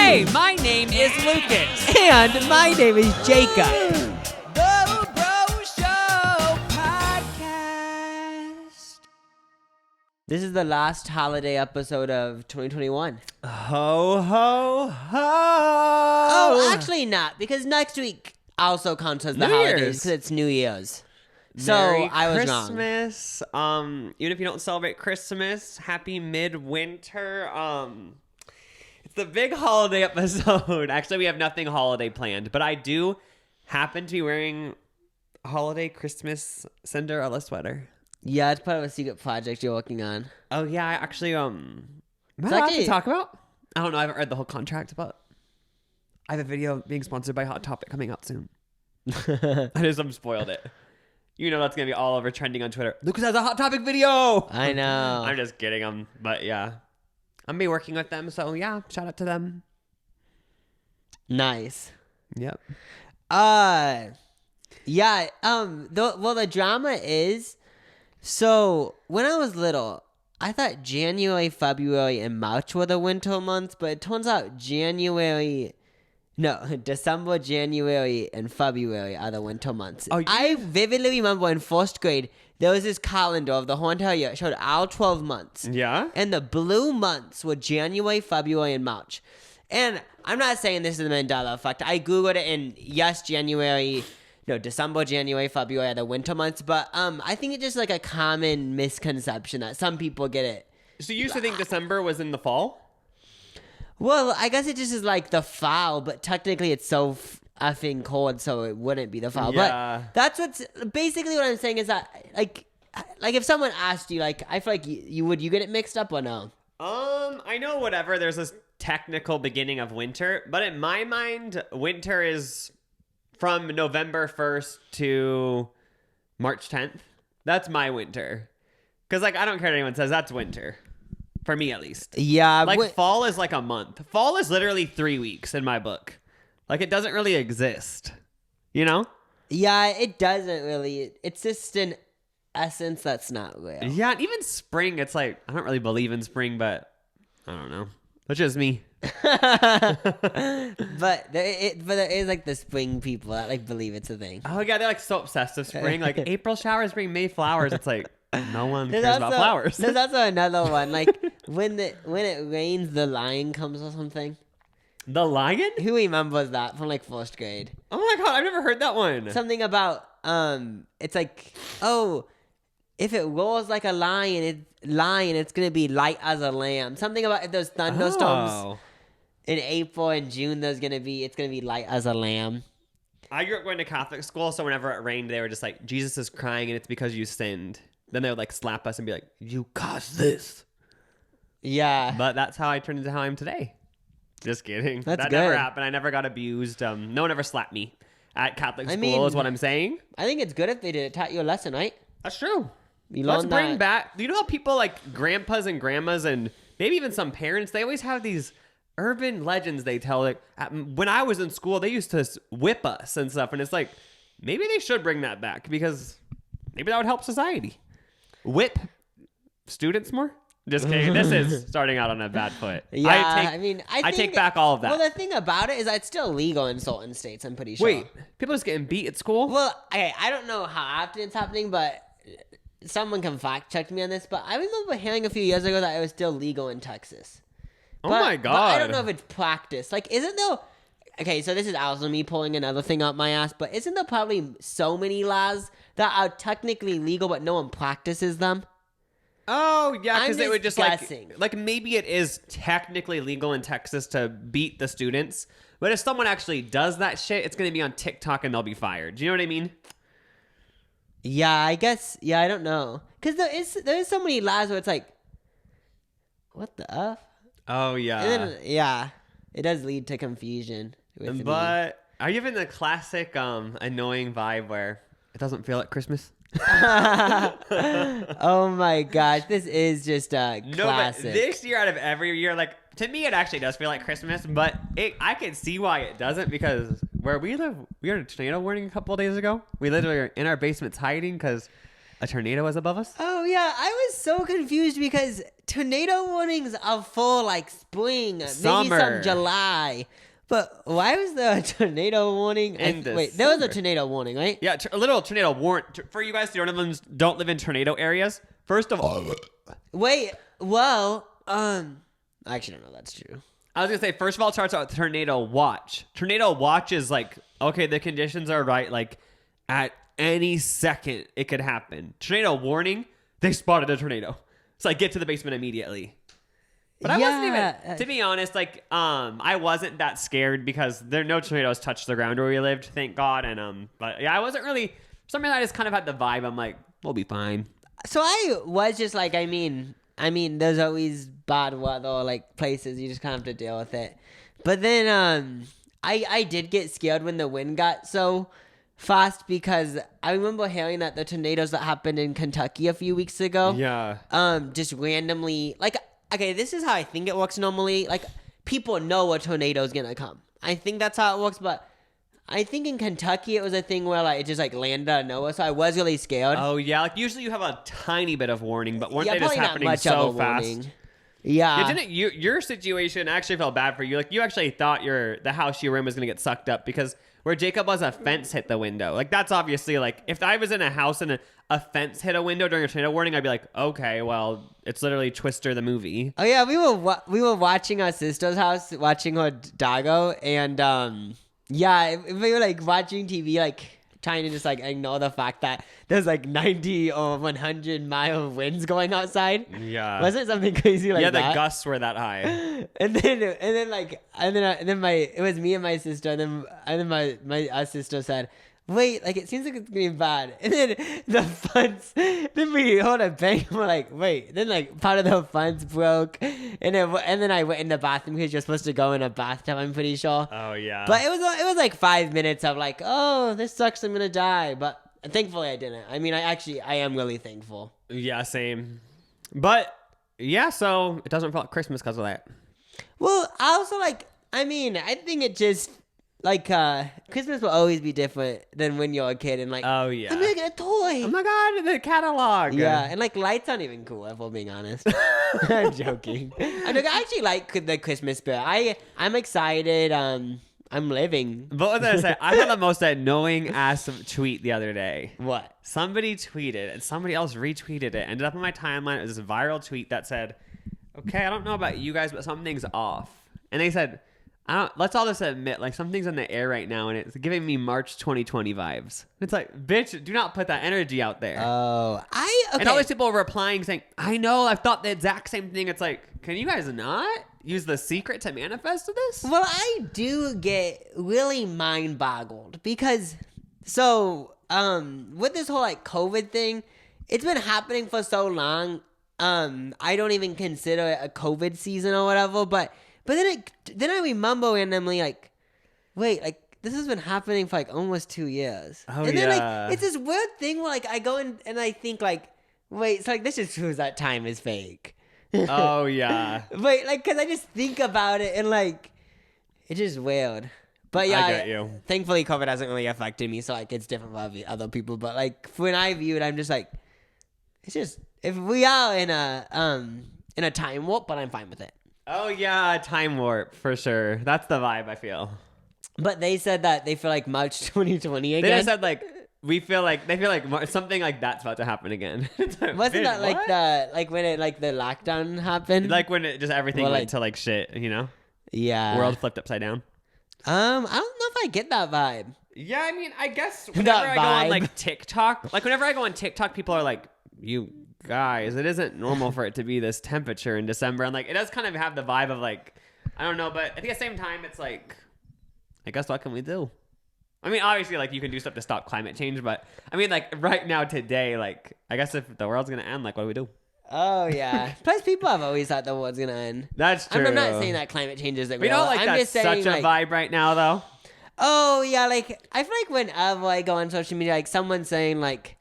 Hey, my name is Lucas. And my name is Jacob. The Bro Show Podcast. This is the last holiday episode of 2021. Ho, ho, ho. Oh, actually not, because next week also counts as the New holidays Year's. because it's New Year's. So Merry I was wrong. Christmas. Even if you don't celebrate Christmas, happy midwinter. It's the big holiday episode. Actually, we have nothing holiday planned, but I do happen to be wearing a holiday Christmas Cinderella sweater. Yeah, it's part of a secret project you're working on. Oh yeah, I actually am I It's allowed actually- to talk about? I don't know. I haven't read the whole contract, but I have a video being sponsored by Hot Topic coming out soon. I just spoiled it. You know that's gonna be all over trending on Twitter. Lucas has a Hot Topic video. I know. I'm just kidding. But yeah, I'm gonna be working with them. So yeah, shout out to them. Nice. Yep. Yeah. The drama is, so when I was little, I thought January, February, and March were the winter months, but it turns out December, January, and February are the winter months. Oh, I vividly remember in first grade, there was this calendar of the whole entire year. It showed all 12 months. Yeah. And the blue months were January, February, and March. And I'm not saying this is the Mandela effect. I Googled it, and yes, December, January, February are the winter months. But I think it's just like a common misconception that some people get it. So you used to think December was in the fall? Well, I guess it just is like the fall, but technically it's so effing cold, so it wouldn't be the fall. Yeah. But that's what's basically what I'm saying is that like if someone asked you, like, I feel like you get it mixed up or no? I know whatever. There's this technical beginning of winter, but in my mind, winter is from November 1st to March 10th. That's my winter. Because, like, I don't care what anyone says. That's winter. For me, at least. Yeah. Like, fall is like a month. Fall is literally 3 weeks in my book. Like, it doesn't really exist. You know? Yeah, it doesn't really. It's just an essence that's not real. Yeah, and even spring, it's like, I don't really believe in spring, but I don't know. That's just me. But there is like the spring people that like believe it's a thing. Oh, yeah, they're like so obsessed with spring. Like, April showers bring May flowers. It's like, no one cares about flowers. There's also another one. Like, when it rains, the lion comes or something. The lion? Who remembers that from like first grade? Oh my god, I've never heard that one. Something about it's like, oh, if it roars like a lion, it's gonna be light as a lamb. Something about if there's thunderstorms in April and June, it's gonna be light as a lamb. I grew up going to Catholic school, so whenever it rained, they were just like, Jesus is crying and it's because you sinned. Then they would like slap us and be like, you caused this. Yeah. But that's how I turned into how I am today. Just kidding. That's that good. never happened. I never got abused. No one ever slapped me at Catholic school is what I'm saying. I think it's good if they did it. Taught you a lesson, right? That's true. You Let's learn bring that. back, you know how people like grandpas and grandmas and maybe even some parents, they always have these urban legends they tell. Like, when I was in school, they used to whip us and stuff. And it's like, maybe they should bring that back because maybe that would help society. Whip students more? Just kidding. This is starting out on a bad foot. Yeah, I take back all of that. Well, the thing about it is that it's still legal in certain states, I'm pretty sure. Wait, people just getting beat at school? Well, okay, I don't know how often it's happening, but someone can fact check me on this, but I remember hearing a few years ago that it was still legal in Texas. Oh my God. But I don't know if it's practiced. Like, isn't there... Okay, so this is also me pulling another thing out my ass, but isn't there probably so many laws that are technically legal, but no one practices them? Oh, yeah, because I'm they would just just guessing. like maybe it is technically legal in Texas to beat the students, but if someone actually does that shit, it's going to be on TikTok and they'll be fired. Do you know what I mean? Yeah, I guess. Yeah, I don't know. Because there is so many laws where it's like, what the F? Oh, yeah. And then, yeah, it does lead to confusion. With But are you in the classic annoying vibe where it doesn't feel like Christmas? Oh my gosh, this is just a No, classic. but this year out of every year, like, to me, it actually does feel like Christmas, but I can see why it doesn't, because where we live, we had a tornado warning a couple of days ago. We literally are in our basements hiding because a tornado was above us? Oh yeah, I was so confused because tornado warnings are for like spring, maybe Summer. some July. But why was there a tornado warning? Wait, there was a December. tornado warning, right? Yeah, a little tornado warrant for you guys who don't live in tornado areas. First of all, Wait, well, I actually don't know if that's true. I was gonna say, first of all, it starts out with tornado watch. Tornado watch is like, okay, the conditions are right. Like, at any second, it could happen. Tornado warning, they spotted a tornado. So, like, get to the basement immediately. But I wasn't even, to be honest, like, I wasn't that scared because no tornadoes touched the ground where we lived, thank God. And, but yeah, I wasn't really, for some reason, I just kind of had the vibe. I'm like, we'll be fine. So I was just like, I mean, there's always bad weather, like places you just kind of have to deal with it. But then, I did get scared when the wind got so fast because I remember hearing that the tornadoes that happened in Kentucky a few weeks ago, just randomly, like, okay, this is how I think it works normally. Like, people know a tornado's gonna come. I think that's how it works, but I think in Kentucky it was a thing where like it just like landed out of nowhere, so I was really scared. Oh yeah, like usually you have a tiny bit of warning, but weren't they just probably not happening much so of a fast? warning. Yeah. Didn't your situation actually felt bad for you? Like you actually thought the house you were in was gonna get sucked up because where Jacob was, a fence hit the window. Like that's obviously like if I was in a house and a fence hit a window during a tornado warning, I'd be like, okay, well, it's literally Twister the movie. Oh yeah, we were watching our sister's house, watching her doggo, and yeah, we were like watching TV, like trying to just like ignore the fact that there's like 90 or 100-mile winds going outside. Yeah, wasn't it something crazy like that? Yeah, the gusts were that high. and then it was me and my sister, and then my sister said, wait, like it seems like it's gonna be bad. And then the fence, then we heard a bang. And we're like, wait. Then like part of the fence broke, and then I went in the bathroom because you're supposed to go in a bathtub. I'm pretty sure. Oh yeah. But it was like 5 minutes of like, oh, this sucks. I'm gonna die. But thankfully I didn't. I mean, I am really thankful. Yeah, same. But yeah, so it doesn't feel like Christmas because of that. Well, I also like. I mean, I think it just. Like, Christmas will always be different than when you're a kid and like, oh yeah, I'm gonna get a toy. Oh my God, the catalog. Yeah, and like lights aren't even cool if we're being honest. I'm joking. I actually like the Christmas spirit. I'm excited. I'm living. But what did I say? I had the most annoying ass tweet the other day. What? Somebody tweeted and somebody else retweeted it. Ended up on my timeline. It was this viral tweet that said, okay, I don't know about you guys, but something's off. And they said, let's all just admit, like, something's in the air right now, and it's giving me March 2020 vibes. It's like, bitch, do not put that energy out there. Oh, okay. And all these people were replying saying, I know, I've thought the exact same thing. It's like, can you guys not use the secret to manifest this? Well, I do get really mind boggled because, so, with this whole, like, COVID thing, it's been happening for so long, I don't even consider it a COVID season or whatever, but then I remember randomly like, wait, like this has been happening for like almost 2 years. Oh, and then yeah. like it's this weird thing where like I go in and I think like, wait, so like this just proves that time is fake. Oh yeah. Wait, like because I just think about it and like it's just weird. But yeah, I get you. Thankfully COVID hasn't really affected me, so like it's different for other people. But like when I view it, I'm just like, it's just if we are in a time warp, but I'm fine with it. Oh yeah, time warp for sure. That's the vibe I feel. But they said that they feel like March 2020 again. They just said like they feel like something like that's about to happen again. Wasn't Bitch, that like when it like the lockdown happened? like when it just everything Well, went like- to like shit, you know? Yeah. World flipped upside down. I don't know if I get that vibe. Yeah, I mean, I guess whenever I go on like TikTok, people are like, you guys, it isn't normal for it to be this temperature in December. And like, it does kind of have the vibe of like, I don't know, but I think at the same time, it's like, I guess what can we do? I mean, obviously, like, you can do stuff to stop climate change, but I mean, like, right now, today, like, I guess if the world's gonna end, like, what do we do? Oh, yeah. Plus, people have always thought the world's going to end. That's true. I'm not saying that climate change isn't real. We know, like, I'm that's just saying, such a like, vibe right now, though. Oh, yeah, like, I feel like whenever I go on social media, like, someone's saying, like,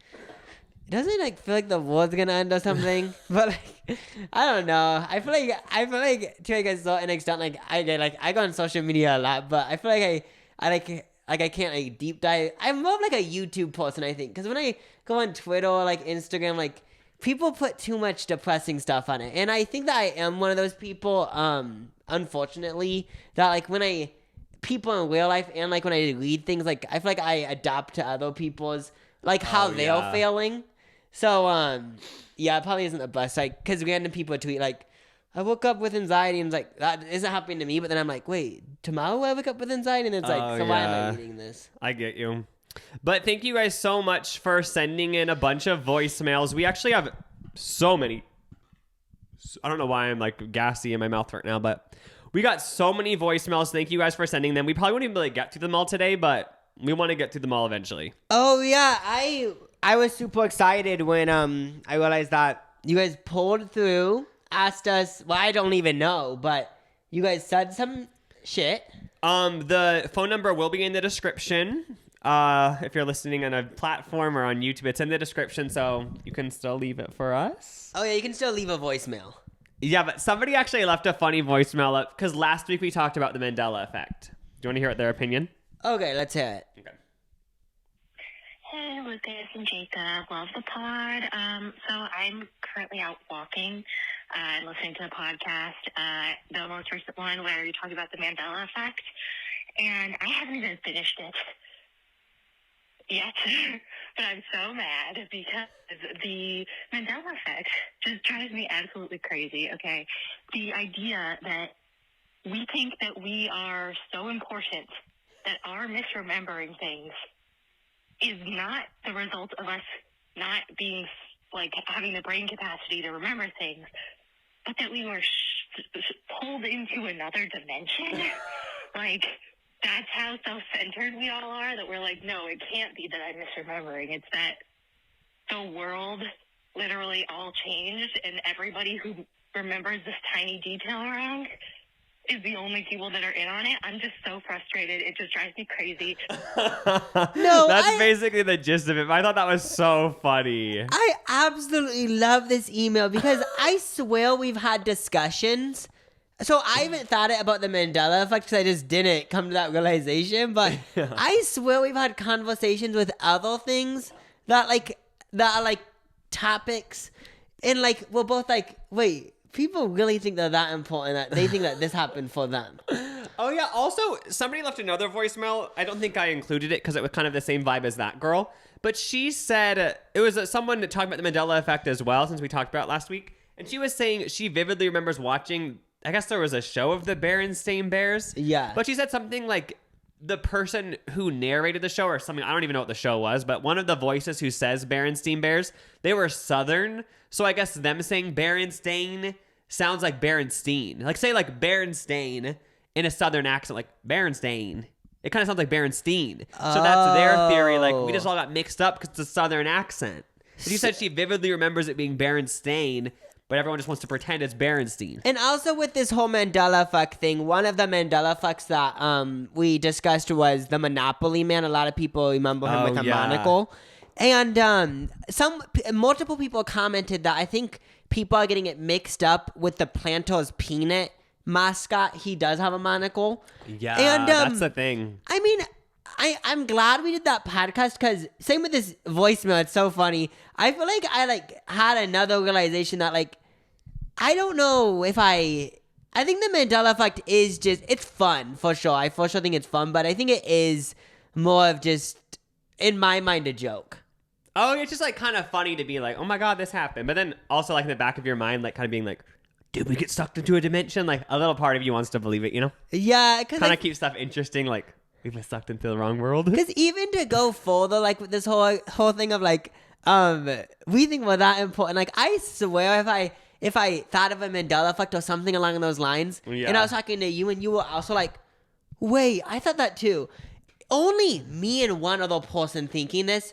doesn't it, like, feel like the world's going to end or something? But, like, I don't know. I feel like to like a certain extent, like, I go on social media a lot, but I feel like like I can't like deep dive. I'm more of like a YouTube person, I think, because when I go on Twitter or like Instagram, like people put too much depressing stuff on it, and I think that I am one of those people. Unfortunately, that like when I people in real life and like when I read things, like I feel like I adapt to other people's like how they're feeling. So yeah, it probably isn't the best. Like because random people tweet like, I woke up with anxiety and it's like, that isn't happening to me. But then I'm like, wait, tomorrow I wake up with anxiety? And it's like, so why am I reading this? I get you. But thank you guys so much for sending in a bunch of voicemails. We actually have so many. I don't know why I'm like gassy in my mouth right now, but we got so many voicemails. Thank you guys for sending them. We probably won't even be able to get to them all today, but we want to get to them all eventually. Oh, yeah. I was super excited when I realized that you guys pulled through. Asked us, well, I don't even know, but you guys said some shit. The phone number will be in the description. If you're listening on a platform or on YouTube, it's in the description, so you can still leave it for us. Oh, yeah, you can still leave a voicemail. Yeah, but somebody actually left a funny voicemail up because last week we talked about the Mandela effect. Do you want to hear their opinion? Okay, let's hear it. Okay. Hey, Lucas and Jacob. Love the pod. So I'm currently out walking and listening to the podcast, the most recent one where you talked about the Mandela effect, and I haven't even finished it yet, but I'm so mad because the Mandela effect just drives me absolutely crazy, okay? The idea that we think that we are so important that our misremembering things is not the result of us not being, like, having the brain capacity to remember things, but that we were pulled into another dimension. Like, that's how self-centered we all are, that we're like, no, it can't be that I'm misremembering. It's that the world literally all changed, and everybody who remembers this tiny detail wrong is the only people that are in on it. I'm just so frustrated. It just drives me crazy. That's basically the gist of it. I thought that was so funny. I absolutely love this email because I swear we've had discussions. So I haven't thought it about the Mandela effect because I just didn't come to that realization. But I swear we've had conversations with other things that are like topics, and like we're both like, wait. People really think they're that important that they think that this happened for them. Oh, yeah. Also, somebody left another voicemail. I don't think I included it because it was kind of the same vibe as that girl. But she said it was someone talking about the Mandela effect as well, since we talked about it last week. And she was saying she vividly remembers watching, I guess there was a show of the Berenstain Bears. Yeah. But she said something like the person who narrated the show or something. I don't even know what the show was. But one of the voices who says Berenstain Bears, they were Southern. So I guess them saying Berenstain sounds like Berenstein. Like, say, like, Berenstain in a Southern accent, like, Berenstain. It kind of sounds like Berenstein. So that's their theory. Like, we just all got mixed up because it's a Southern accent. But you said she vividly remembers it being Berenstain, but everyone just wants to pretend it's Berenstein. And also with this whole Mandela effect thing, one of the Mandela effects that we discussed was the Monopoly Man. A lot of people remember him with a monocle. And multiple people commented that I think people are getting it mixed up with the Planters Peanut mascot. He does have a monocle. Yeah, and, that's the thing. I mean, I'm glad we did that podcast because same with this voicemail. It's so funny. I feel like I had another realization that I don't know if I think the Mandela effect is just, it's fun for sure. I for sure think it's fun, but I think it is more of just, in my mind, a joke. Oh, it's just kind of funny to be like, oh my God, this happened. But then also in the back of your mind, kind of being like, did we get sucked into a dimension? Like a little part of you wants to believe it, you know? Yeah. Kind of keeps stuff interesting. Like we've been sucked into the wrong world. Because even to go further, with this whole thing of we think we're that important. I swear if I thought of a Mandela effect or something along those lines, and I was talking to you and you were also like, wait, I thought that too. Only me and one other person thinking this.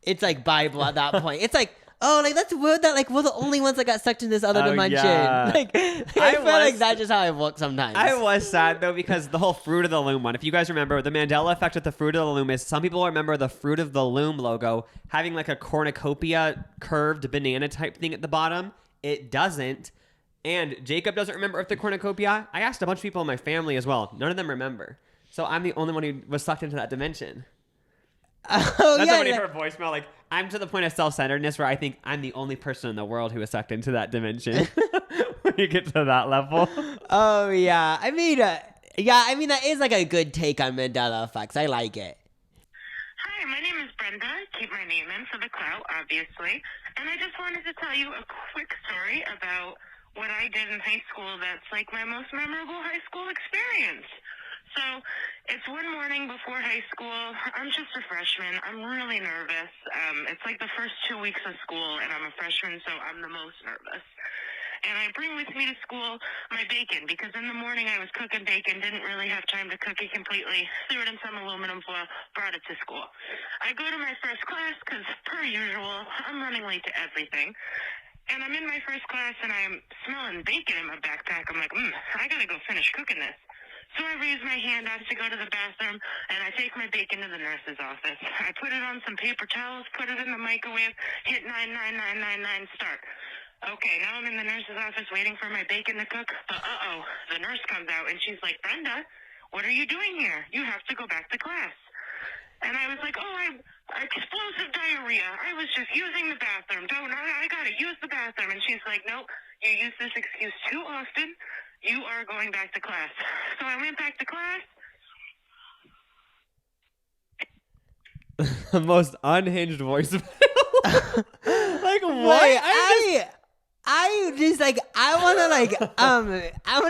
It's like Bible at that point. It's like, oh, that's weird that we're the only ones that got sucked in this other dimension. Yeah. I feel like that's just how I work sometimes. I was sad though because the whole Fruit of the Loom one. If you guys remember, the Mandela effect with the Fruit of the Loom is some people remember the Fruit of the Loom logo having a cornucopia curved banana type thing at the bottom. It doesn't. And Jacob doesn't remember if the cornucopia. I asked a bunch of people in my family as well. None of them remember. So I'm the only one who was sucked into that dimension. Oh, That's yeah. already her voicemail. Like, I'm to the point of self-centeredness where I think I'm the only person in the world who was sucked into that dimension. When you get to that level. Oh, yeah. I mean, that is like a good take on Mandela effects. I like it. Hi, my name is Brenda. Keep my name in for the clout, obviously. And I just wanted to tell you a quick story about what I did in high school that's like my most memorable high school experience. So it's one morning before high school. I'm just a freshman. I'm really nervous. It's like the first 2 weeks of school, and I'm a freshman, so I'm the most nervous. And I bring with me to school my bacon because in the morning I was cooking bacon, didn't really have time to cook it completely, threw it in some aluminum foil, brought it to school. I go to my first class because, per usual, I'm running late to everything. And I'm in my first class and I'm smelling bacon in my backpack. I'm like, I gotta go finish cooking this. So I raise my hand, ask to go to the bathroom, and I take my bacon to the nurse's office. I put it on some paper towels, put it in the microwave, hit 99999 start. Okay, now I'm in the nurse's office waiting for my bacon to cook, but the nurse comes out and she's like, Brenda, what are you doing here? You have to go back to class. And I was like, explosive diarrhea. I was just using the bathroom. I gotta use the bathroom. And she's like, nope, you use this excuse too often. You are going back to class. So I went back to class. The most unhinged voicemail. Like, what? Wait, I just like I want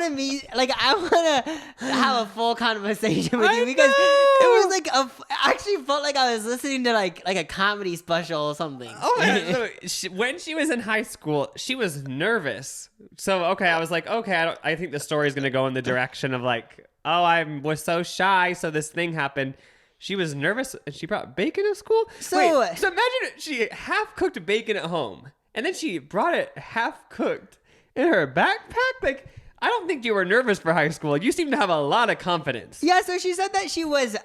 to meet like I want to have a full conversation with you because it was like I actually felt like I was listening to like a comedy special or something. Oh, so when she was in high school, she was nervous. So I was like, I think the story is gonna go in the direction of like, I was so shy, so this thing happened. She was nervous and she brought bacon to school. So imagine she half cooked bacon at home. And then she brought it half cooked in her backpack. Like, I don't think you were nervous for high school. You seem to have a lot of confidence. Yeah, so she said that she was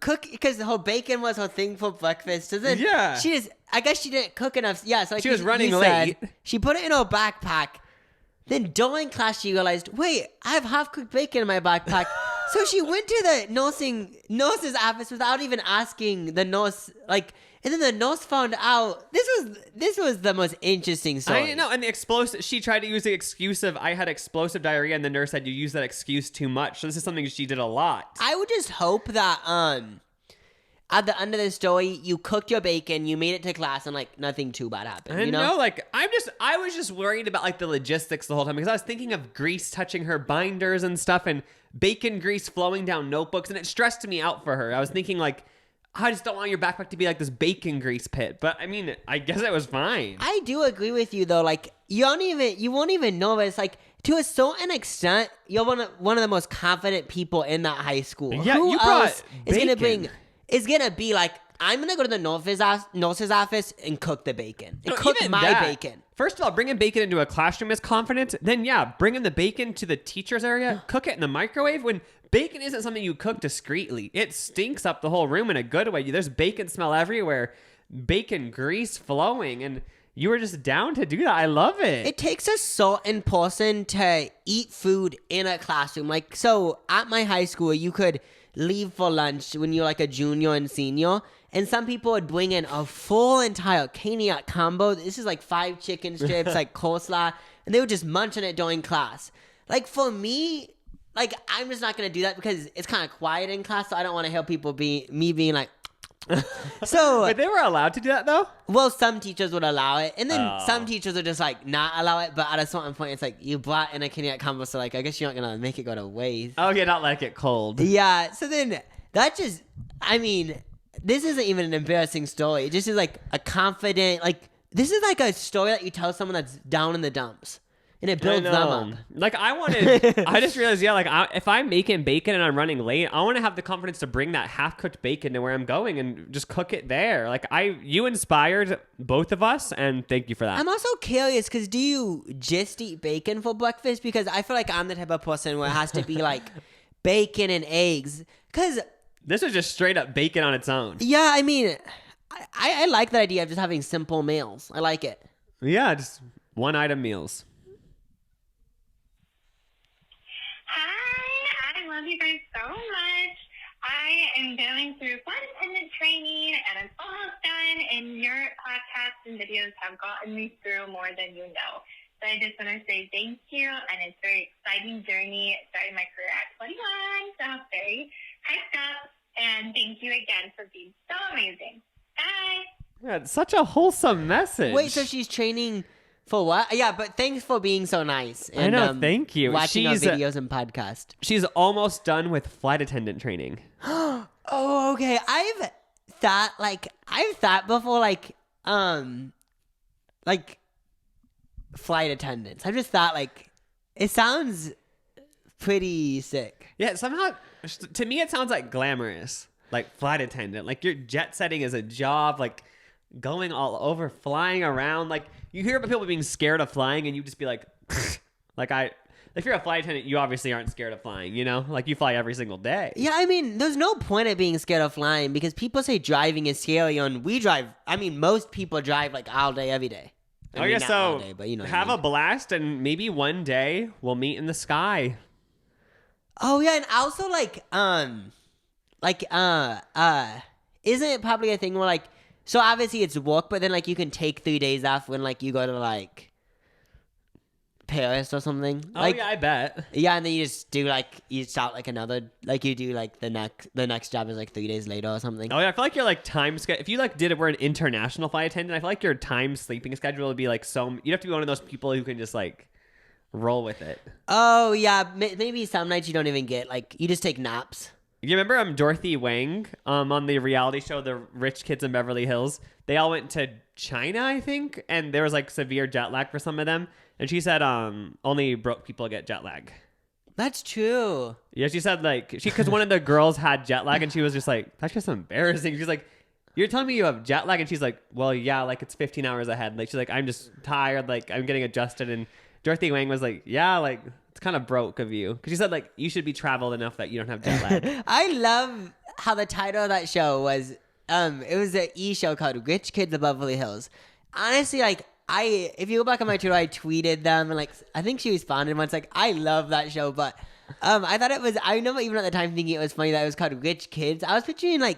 cook because the whole bacon was her thing for breakfast. So then I guess she didn't cook enough. Yeah, so like she was running late. She put it in her backpack. Then during class she realized, wait, I have half cooked bacon in my backpack. So she went to the nurse's office without even asking the nurse, like. And then the nurse found out this was the most interesting story. I know, and the explosive. She tried to use the excuse of I had explosive diarrhea, and the nurse said you used that excuse too much. So this is something she did a lot. I would just hope that at the end of the story, you cooked your bacon, you made it to class, and like nothing too bad happened. You know, like I was just worried about like the logistics the whole time because I was thinking of grease touching her binders and stuff, and bacon grease flowing down notebooks, and it stressed me out for her. I was thinking like, I just don't want your backpack to be like this bacon grease pit. But I mean, I guess it was fine. I do agree with you though. Like you won't even know it's like to a certain extent, you're one of the most confident people in that high school. Yeah, Who you brought else is gonna be like, I'm gonna go to the nurse's office and cook the bacon. And cook my bacon. First of all, bringing bacon into a classroom is confidence. Then bringing the bacon to the teacher's area, cook it in the microwave when bacon isn't something you cook discreetly. It stinks up the whole room in a good way. There's bacon smell everywhere, bacon grease flowing, and you were just down to do that. I love it. It takes a certain person to eat food in a classroom. Like, so at my high school, you could leave for lunch when you're like a junior and senior, and some people would bring in a full entire caniac combo. This is like 5 chicken strips, like coleslaw, and they would just munch on it during class. Like for me, like I'm just not gonna do that because it's kind of quiet in class, so I don't want to hear people being like. So, but they were allowed to do that though. Well, some teachers would allow it, and then some teachers would just like not allow it. But at a certain point, it's like you brought in a caniac combo, so like I guess you're not gonna make it go to waste. Oh, yeah, not like it cold. Yeah. So then that just, I mean, this isn't even an embarrassing story. It just is like a confident, like this is like a story that you tell someone that's down in the dumps. And it builds them up. Like I just realized, if I'm making bacon and I'm running late, I want to have the confidence to bring that half-cooked bacon to where I'm going and just cook it there. Like you inspired both of us, and thank you for that. I'm also curious, because do you just eat bacon for breakfast? Because I feel like I'm the type of person where it has to be like bacon and eggs. Because this is just straight up bacon on its own. Yeah, I mean, I like the idea of just having simple meals. I like it. Yeah, just one-item meals. Hi, I love you guys so much. I am going through flight attendant training, and I'm almost done, and your podcasts and videos have gotten me through more than you know. So I just want to say thank you, and it's a very exciting journey starting my career at 21, so I'm very hyped up, and thank you again for being so amazing. Bye! Yeah, it's such a wholesome message. Wait, so she's training for what? Yeah, but thanks for being so nice. I And, know, thank you. Watching our She's, videos and podcast. She's almost done with flight attendant training. Oh, okay. I've thought before, like flight attendants. I've just thought, like, it sounds pretty sick. Yeah, somehow, to me, it sounds like glamorous. Like flight attendant. Like your jet setting is a job, like going all over, flying around. Like you hear about people being scared of flying and you just be like, if you're a flight attendant, you obviously aren't scared of flying, you know? Like you fly every single day. Yeah, I mean, there's no point at being scared of flying because people say driving is scary and we drive. I mean, most people drive like all day, every day. I mean, Okay, not so all day, but you know what I have mean. a blast and maybe one day we'll meet in the sky. Oh yeah, and also isn't it probably a thing where like, so obviously it's work, but then like you can take 3 days off when like you go to like Paris or something. Oh Like, yeah, I bet. yeah, and then you just do like you start like another like you do like the next job is like 3 days later or something. Oh yeah, I feel like your like time schedule. If you like were an international flight attendant, I feel like your time sleeping schedule would be like so. You'd have to be one of those people who can just like roll with it. Oh yeah, maybe some nights you don't even get like you just take naps. You remember Dorothy Wang on the reality show The Rich Kids in Beverly Hills? They all went to China, I think, and there was like severe jet lag for some of them. And she said only broke people get jet lag. That's true. Yeah, she said like because one of the girls had jet lag and she was just like, that's just embarrassing. She's like, you're telling me you have jet lag? And she's like, well, yeah, like it's 15 hours ahead. Like she's like, I'm just tired, like I'm getting adjusted. And Dorothy Wang was like, yeah, like it's kind of broke of you. Because she said like you should be traveled enough that you don't have jet lag. I love how the title of that show was it was an show called Rich Kids of Beverly Hills. Honestly, like if you go back on my Twitter, I tweeted them and like I think she responded once like I love that show, but I thought it was I remember even at the time thinking it was funny that it was called Rich Kids. I was picturing like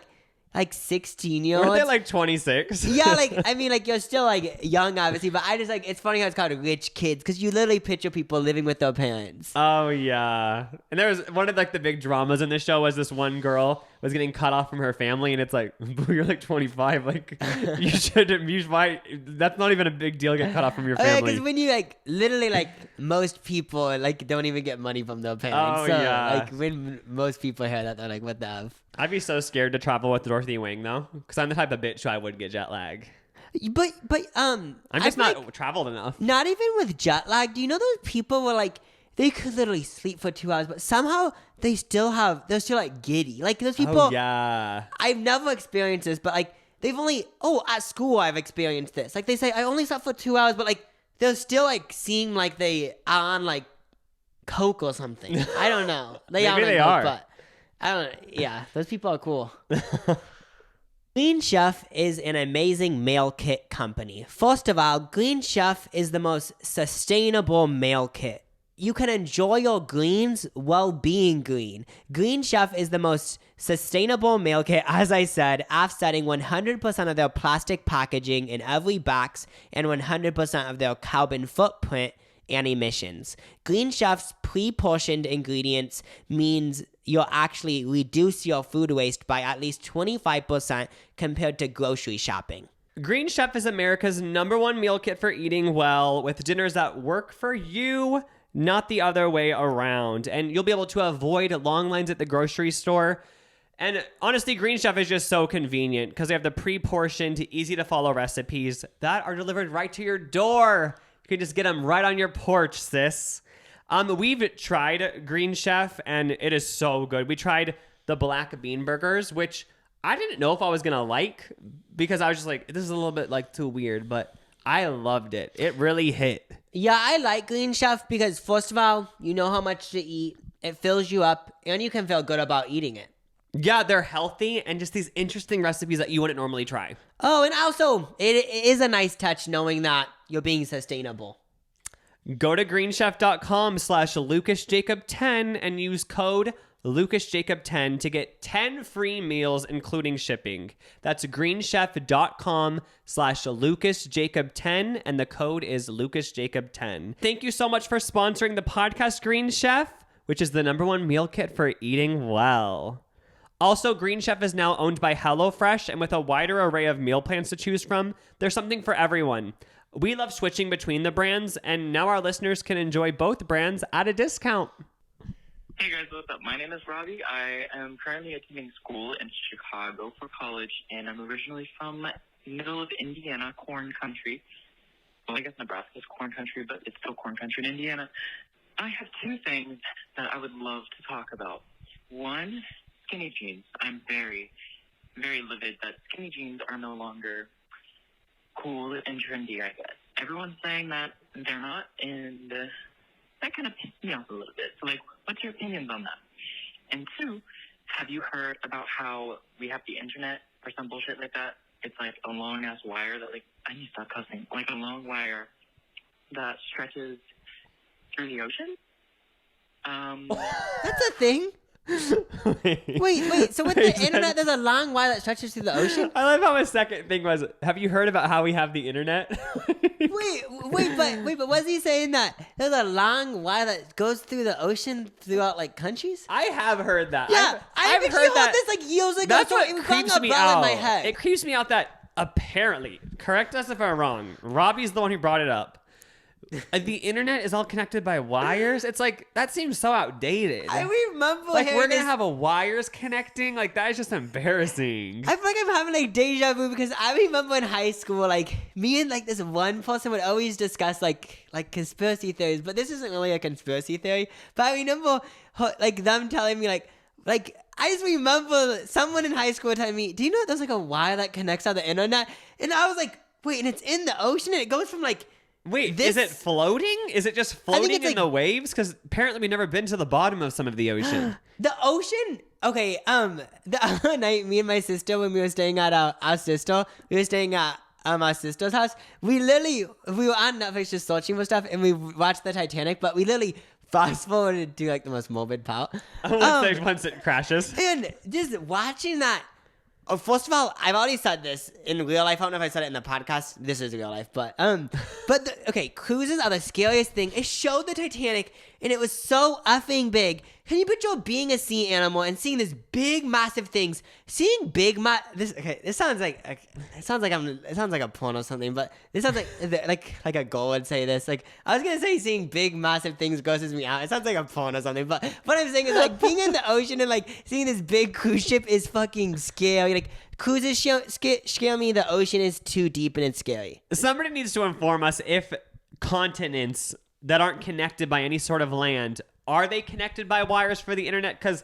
16-year-olds. Weren't they like 26? Yeah, like I mean, like you're still like young, obviously, but I just like it's funny how it's called Rich Kids because you literally picture people living with their parents. Oh yeah, and there was one of like the big dramas in the show was this one girl was getting cut off from her family, and it's like you're like 25, like why that's not even a big deal to get cut off from your family. Because when you like literally like most people like don't even get money from their parents. Oh, so, yeah. like when most people hear that, they're like, "What the f?" I'd be so scared to travel with Dorothy Wang though, because I'm the type of bitch who I would get jet lag. But I'm just not traveled enough. Not even with jet lag. Do you know those people were like they could literally sleep for 2 hours, but somehow they're still like giddy. Like those people. Oh yeah. I've never experienced this, but like they've only at school I've experienced this. Like they say I only slept for 2 hours, but like they're still like seem like they are on like coke or something. I don't know. Maybe they are. But I don't know. Yeah, those people are cool. Green Chef is an amazing meal kit company. First of all, Green Chef is the most sustainable meal kit. You can enjoy your greens while being green. Green Chef is the most sustainable meal kit, as I said, offsetting 100% of their plastic packaging in every box and 100% of their carbon footprint and emissions. Green Chef's pre-portioned ingredients means you'll actually reduce your food waste by at least 25% compared to grocery shopping. Green Chef is America's #1 meal kit for eating well, with dinners that work for you, not the other way around. And you'll be able to avoid long lines at the grocery store. And honestly, Green Chef is just so convenient because they have the pre-portioned, easy-to-follow recipes that are delivered right to your door. You can just get them right on your porch, sis. We've tried Green Chef, and it is so good. We tried the black bean burgers, which I didn't know if I was going to like because I was just like, this is a little bit like too weird, but I loved it. It really hit. Yeah, I like Green Chef because first of all, you know how much to eat. It fills you up, and you can feel good about eating it. Yeah, they're healthy and just these interesting recipes that you wouldn't normally try. Oh, and also, it is a nice touch knowing that you're being sustainable. Go to greenchef.com/LucasJacob10 and use code LucasJacob10 to get 10 free meals, including shipping. That's greenchef.com/LucasJacob10, and the code is LucasJacob10. Thank you so much for sponsoring the podcast, Green Chef, which is the #1 meal kit for eating well. Also, Green Chef is now owned by HelloFresh, and with a wider array of meal plans to choose from, there's something for everyone. We love switching between the brands, and now our listeners can enjoy both brands at a discount. Hey guys, what's up? My name is Robbie. I am currently attending school in Chicago for college, and I'm originally from middle of Indiana, corn country. Well, I guess Nebraska's corn country, but it's still corn country in Indiana. I have two things that I would love to talk about. One, skinny jeans. I'm very, very livid that skinny jeans are no longer cool and trendy, I guess. Everyone's saying that they're not, and that kind of pissed me off a little bit. So, what's your opinions on that? And two, have you heard about how we have the internet or some bullshit like that? It's like a long-ass wire that, I need to stop cussing. Like a long wire that stretches through the ocean? That's a thing? Wait. So with the internet, there's a long wire that stretches through the ocean? I love how my second thing was, have you heard about how we have the internet? But was he saying that there's a long wire that goes through the ocean throughout countries? I have heard that. Yeah, I've heard that. This years ago. That's what it was creeps me in out. my head. It creeps me out that apparently, correct us if I'm wrong, Robbie's the one who brought it up. The internet is all connected by wires. It's that seems so outdated. I remember we're gonna have a wires connecting. That is just embarrassing. I feel like I'm having deja vu because I remember in high school, me and this one person would always discuss conspiracy theories, but this isn't really a conspiracy theory. But I remember them telling me I just remember someone in high school telling me, "Do you know there's a wire that connects on the internet?" And I was like, "Wait, and it's in the ocean and it goes from Wait, is it floating? Is it just floating in the waves? Because apparently we've never been to the bottom of some of the ocean. The ocean? Okay, the other night, me and my sister, when we were staying at our sister, we were staying at our sister's house. We were on Netflix just searching for stuff, and we watched the Titanic, but we literally fast forwarded to the most morbid part. Once it crashes. And just watching that. Oh, first of all, I've already said this in real life. I don't know if I said it in the podcast. This is real life, but cruises are the scariest thing. It showed the Titanic, and it was so effing big. Can you picture being a sea animal and seeing this big, massive things? Seeing big, it sounds like a porn or something, but this sounds like a girl would say this. I was gonna say seeing big, massive things grosses me out. It sounds like a porn or something, but what I'm saying is being in the ocean and seeing this big cruise ship is fucking scary. Cruises scare me. The ocean is too deep and it's scary. Somebody needs to inform us if continents that aren't connected by any sort of land, are they connected by wires for the internet? Because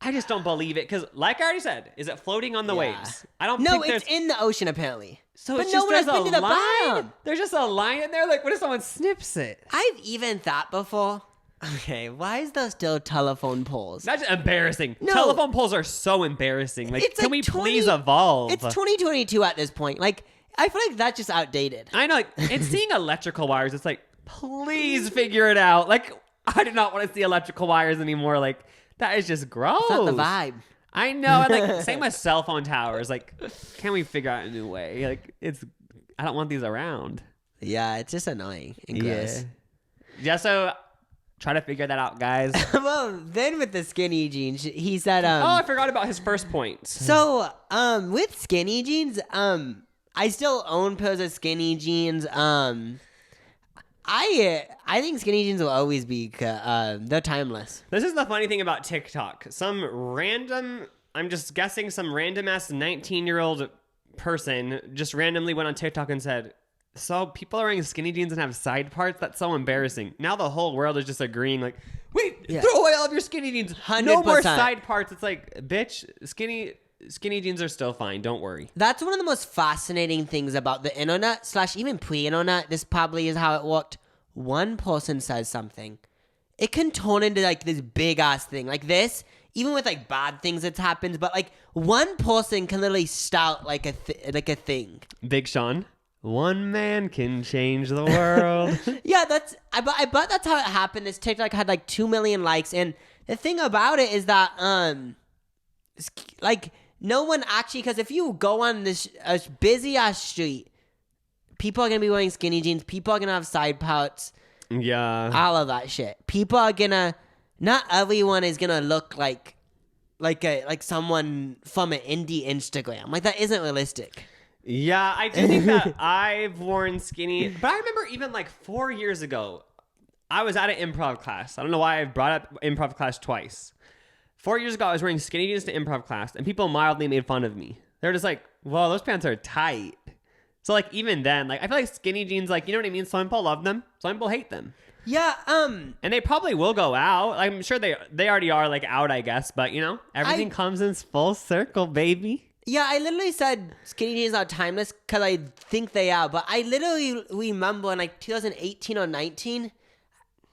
I just don't believe it. Because like I already said, is it floating on the waves? I don't think it's in the ocean apparently. So but it's no just one has there's been a to the line. bottom. There's just a line in there. What if someone snips it? I've even thought before, okay, why is there still telephone poles? That's embarrassing. No. Telephone poles are so embarrassing. It's can we please evolve? It's 2022 at this point. I feel like that's just outdated. I know. It's seeing electrical wires. It's please figure it out. I do not want to see electrical wires anymore. That is just gross. It's not the vibe. I know. And same with cell phone towers. Can we figure out a new way? I don't want these around. Yeah, it's just annoying and gross. Yeah. So try to figure that out, guys. Well, then with the skinny jeans, he said, I forgot about his first point. So, with skinny jeans, I still own pairs of skinny jeans. I think skinny jeans will always be they're timeless. This is the funny thing about TikTok. I'm just guessing some random ass 19-year-old person just randomly went on TikTok and said, "So people are wearing skinny jeans and have side parts? That's so embarrassing." Now the whole world is just agreeing wait, throw away all of your skinny jeans. 100%. No more side parts. It's bitch, skinny jeans are still fine. Don't worry. That's one of the most fascinating things about the internet / even pre-internet. This probably is how it worked. One person says something, it can turn into this big ass thing this. Even with bad things that's happened, but one person can literally start a thing. Big Sean. One man can change the world. Yeah, I bet that's how it happened. This TikTok had like 2 million likes, and the thing about it is that like no one actually, because if you go on this busy ass street, people are gonna be wearing skinny jeans. People are gonna have side pouts. Yeah. All of that shit. People are gonna. Not everyone is gonna look like someone from an indie Instagram. Like that isn't realistic. Yeah, I do think that I've worn skinny, but I remember even like 4 years ago, I was at an improv class. I don't know why I brought up improv class twice. 4 years ago, I was wearing skinny jeans to improv class, and people mildly made fun of me. They're just like, "Well, those pants are tight." So like even then, like I feel like skinny jeans, like you know what I mean. Some people love them, some people hate them. Yeah. And they probably will go out. I'm sure they already are like out, I guess. But you know, everything comes in full circle, baby. Yeah, I literally said skinny jeans are timeless because I think they are. But I literally remember in like 2018 or 19,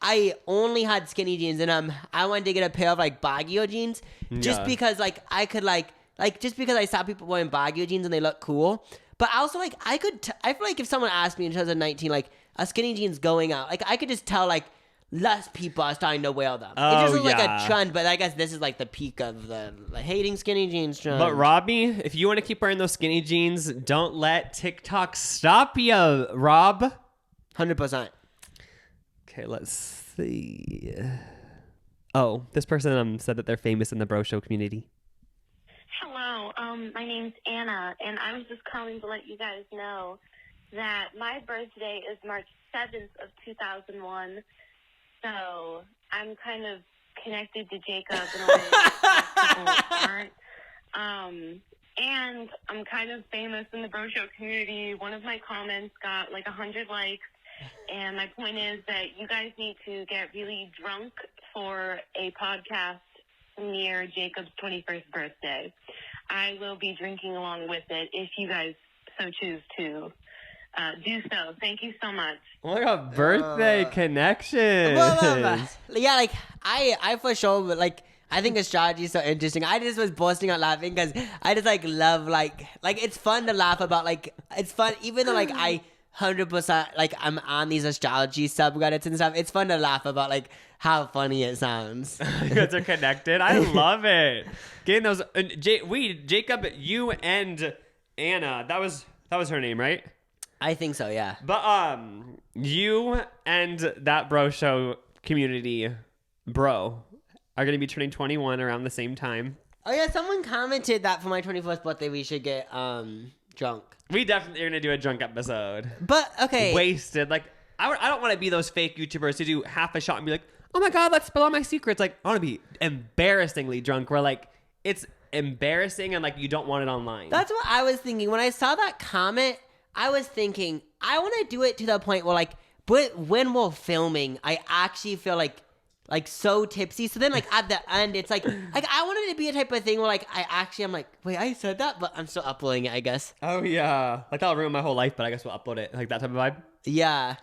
I only had skinny jeans, and I wanted to get a pair of like baggier jeans just because like I could like just because I saw people wearing baggier jeans and they look cool. But also like I feel like if someone asked me in 2019 like a skinny jeans going out, like I could just tell like less people are starting to wear them. Oh, it just looks like yeah. a trend, but I guess this is like the peak of the hating skinny jeans trend. But Robbie, if you want to keep wearing those skinny jeans, don't let TikTok stop you, Rob. 100%. Okay, let's see. Oh, this person said that they're famous in the bro show community. Hello, my name's Anna, and I was just calling to let you guys know that my birthday is March 7th of 2001, so I'm kind of connected to Jacob in a way that people aren't. And I'm kind of famous in the bro show community. One of my comments got like 100 likes, and my point is that you guys need to get really drunk for a podcast near Jacob's 21st birthday. I will be drinking along with it if you guys so choose to do so. Thank you so much. Oh my god, birthday connection. Yeah, like I for sure, like I think astrology is so interesting. I just was bursting out laughing because I just like love like it's fun to laugh about. Like it's fun even though like I 100% like I'm on these astrology subreddits and stuff. It's fun to laugh about like how funny it sounds. You guys are connected. I love it. Getting those. Jacob, you and Anna. That was her name, right? I think so, yeah. But you and that bro show community, bro, are gonna be turning 21 around the same time. Oh yeah, someone commented that for my 21st birthday we should get drunk. We definitely are gonna do a drunk episode. But okay, Wasted. Like I don't want to be those fake YouTubers who do half a shot and be like, oh my god, let's spill all my secrets. Like I want to be embarrassingly drunk, where like it's embarrassing and like you don't want it online. that's what I was thinking when I saw that comment. I was thinking I want to do it to the point where like, but when we're filming, I actually feel like so tipsy. So then like at the end, it's like I wanted it to be a type of thing where like I'm like, wait, I said that, but I'm still uploading it, I guess. Oh yeah, like that'll ruin my whole life, but I guess we'll upload it. Like that type of vibe. Yeah.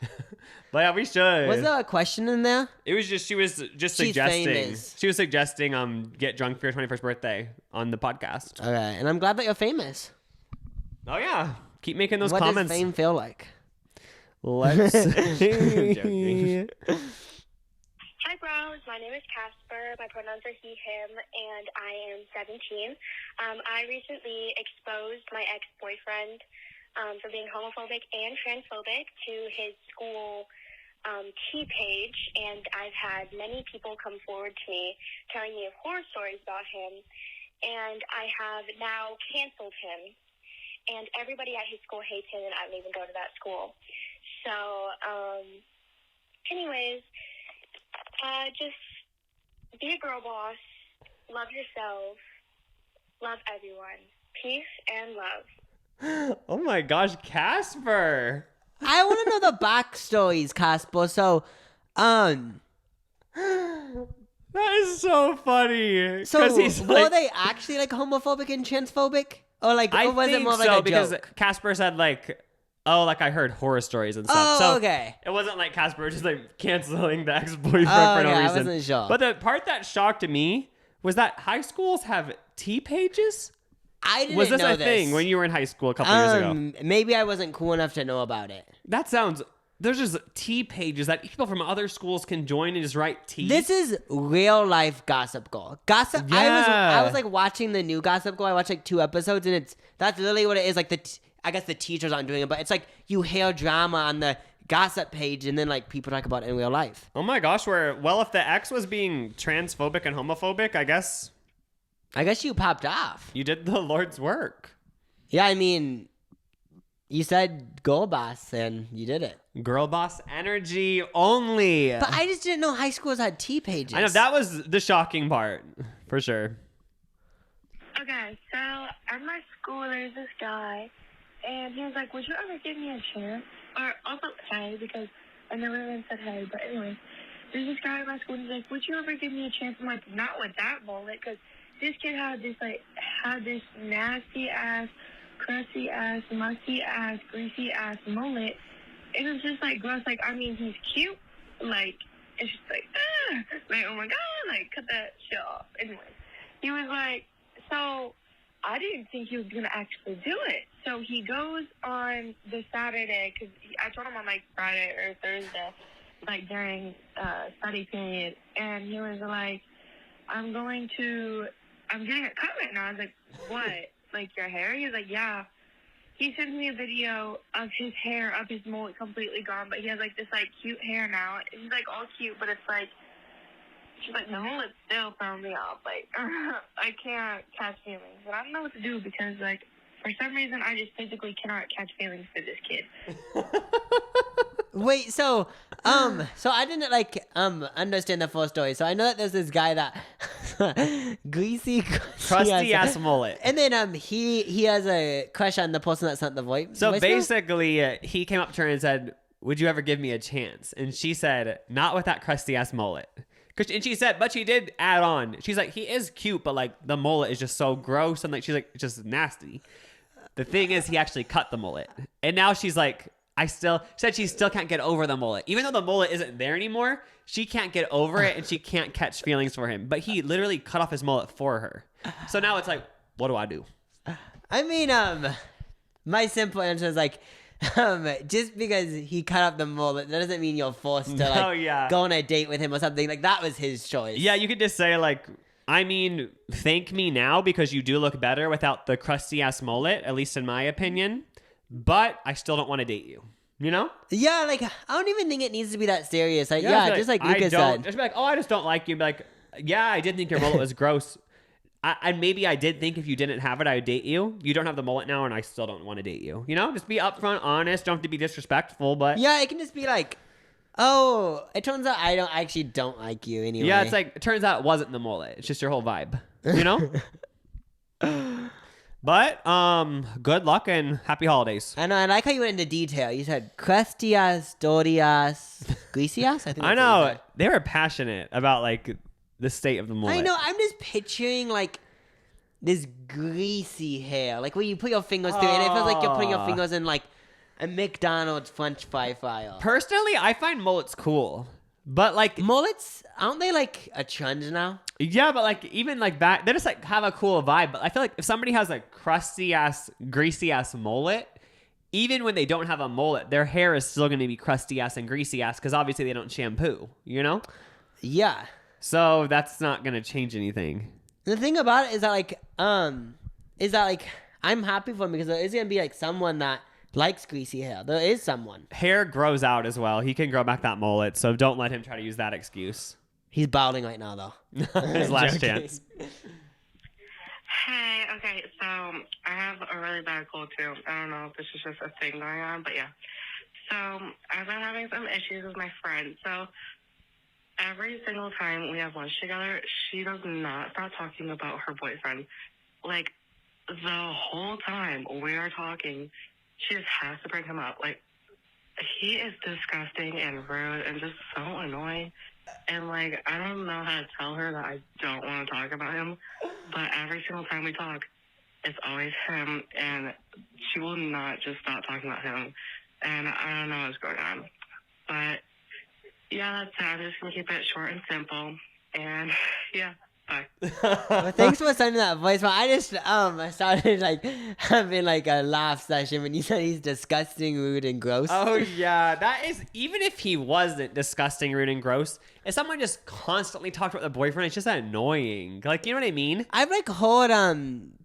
But yeah, we should. Was there a question in there? It was just she was just She's suggesting. famous. She was suggesting get drunk for your 21st birthday on the podcast. Okay, and I'm glad that you're famous. Oh yeah, keep making those What comments. does fame feel like? Let's. Hi, bros. My name is Casper. My pronouns are he, him, and I am 17. I recently exposed my ex-boyfriend for being homophobic and transphobic to his school T page, and I've had many people come forward to me telling me of horror stories about him, and I have now canceled him, and everybody at his school hates him, and I don't even go to that school. So, anyways, just be a girl boss, love yourself, love everyone. Peace and love. Oh my gosh, Casper. I want to know the backstories, Casper. So, That is so funny. so 'Cause he's were like, they actually like homophobic and transphobic, or like, I or was think it more like so a because joke? Casper said like, oh, like I heard horror stories and stuff. Oh, so okay. It wasn't like Casper was just like canceling the ex-boyfriend Oh, for no okay, I reason. wasn't sure. But the part that shocked me was that high schools have T pages. I didn't Was this know a thing when you were in high school a couple years ago? Maybe I wasn't cool enough to know about it. That sounds. There's just tea pages that people from other schools can join and just write tea. This is real life Gossip Girl. Gossip. I was like watching the new Gossip Girl. I watched like 2 episodes, and that's literally what it is. Like I guess the teachers aren't doing it, but it's like you hear drama on the gossip page, and then like people talk about it in real life. Oh my gosh, if the ex was being transphobic and homophobic, I guess you popped off. you did the Lord's work. Yeah, I mean, you said girl boss, and you did it. Girl boss energy only. But I just didn't know high schools had tea pages. I know, that was the shocking part, for sure. Okay, so at my school, there's this guy, and he was like, would you ever give me a chance? Or also, hey, because I never even said hey, but anyway, there's this guy at my school, and he's like, would you ever give me a chance? I'm like, not with that mullet, because this kid had this nasty-ass, crusty-ass, musty-ass, greasy-ass mullet. It was just, like, gross. Like, I mean, he's cute. Like, it's just like, like, oh, my God. Like, cut that shit off. Anyway, he was like, so I didn't think he was going to actually do it. So he goes on the Saturday, because I told him on, like, Friday or Thursday, like, during study period. And he was like, I'm getting a cut right now. I was like, what? Like, your hair? He was like, yeah. He sends me a video of his hair, of his mullet completely gone, but he has, like, this, like, cute hair now. He's, like, all cute, but it's, like, she's like, the mullet still throws me off. Like, I can't catch feelings. And I don't know what to do because, like, for some reason, I just physically cannot catch feelings for this kid. Wait, so I didn't understand the full story. So I know that there's this guy that greasy, Crusty ass mullet. and then he has a crush on the person that sent the voice. So basically, he came up to her and said, would you ever give me a chance? And she said, not with that crusty ass mullet. And she said, but she did add on. She's like, he is cute, but like the mullet is just so gross. And like, she's like, it's just nasty. The thing is, he actually cut the mullet. And now she's like, she still can't get over the mullet. Even though the mullet isn't there anymore, she can't get over it and she can't catch feelings for him. But he literally cut off his mullet for her. So now it's like, what do I do? I mean, my simple answer is like, just because he cut off the mullet, that doesn't mean you're forced to like go on a date with him or something. Like that was his choice. Yeah, you could just say like, I mean, thank me now because you do look better without the crusty ass mullet, at least in my opinion. But I still don't want to date you. You know? Yeah, like I don't even think it needs to be that serious. Like, just like I Lucas don't. said. Just be like, oh, I just don't like you. Be like, yeah, I did think your mullet was gross. Maybe I did think if you didn't have it, I would date you. You don't have the mullet now, and I still don't want to date you. You know? Just be upfront, honest. Don't have to be disrespectful, but Yeah, it can just be like, oh, it turns out I actually don't like you anyway. yeah, it's like it turns out it wasn't the mullet. It's just your whole vibe. You know? But good luck and happy holidays. I know. I like how you went into detail. You said crusty ass, dirty ass, greasy ass. I think. I that's what you know said. they were passionate about like the state of the mullet. I know. I'm just picturing like this greasy hair, like where you put your fingers through, and it feels like you're putting your fingers in like a McDonald's French fry fryer. Personally, I find mullets cool, but like Mullets, aren't they like a trend now? yeah, but like even like back, they just like have a cool vibe. But I feel like if somebody has a crusty ass, greasy ass mullet, even when they don't have a mullet, their hair is still going to be crusty ass and greasy ass because obviously they don't shampoo. You know? Yeah. So that's not going to change anything. The thing about it is that I'm happy for him because there is gonna be like someone that likes greasy hair. There is someone. Hair grows out as well. He can grow back that mullet, so don't let him try to use that excuse. He's balding right now though. His last Joking. chance. Hey, okay, so I have a really bad cold too. I don't know if this is just a thing going on, but yeah. So I've been having some issues with my friend. So every single time we have lunch together, she does not stop talking about her boyfriend. Like, the whole time we are talking, she just has to bring him up. Like, he is disgusting and rude and just so annoying. And, like, I don't know how to tell her that I don't want to talk about him. But every single time we talk, it's always him. And she will not just stop talking about him. And I don't know what's going on. But, yeah, that's it. I'm just going to keep it short and simple. And, yeah, Bye. Well, thanks for sending that voicemail. I just started like having like a laugh session when you said he's disgusting, rude, and gross. Oh yeah, that is, even if he wasn't disgusting, rude, and gross, if someone just constantly talked about their boyfriend, it's just annoying. Like, you know what I mean? I've like heard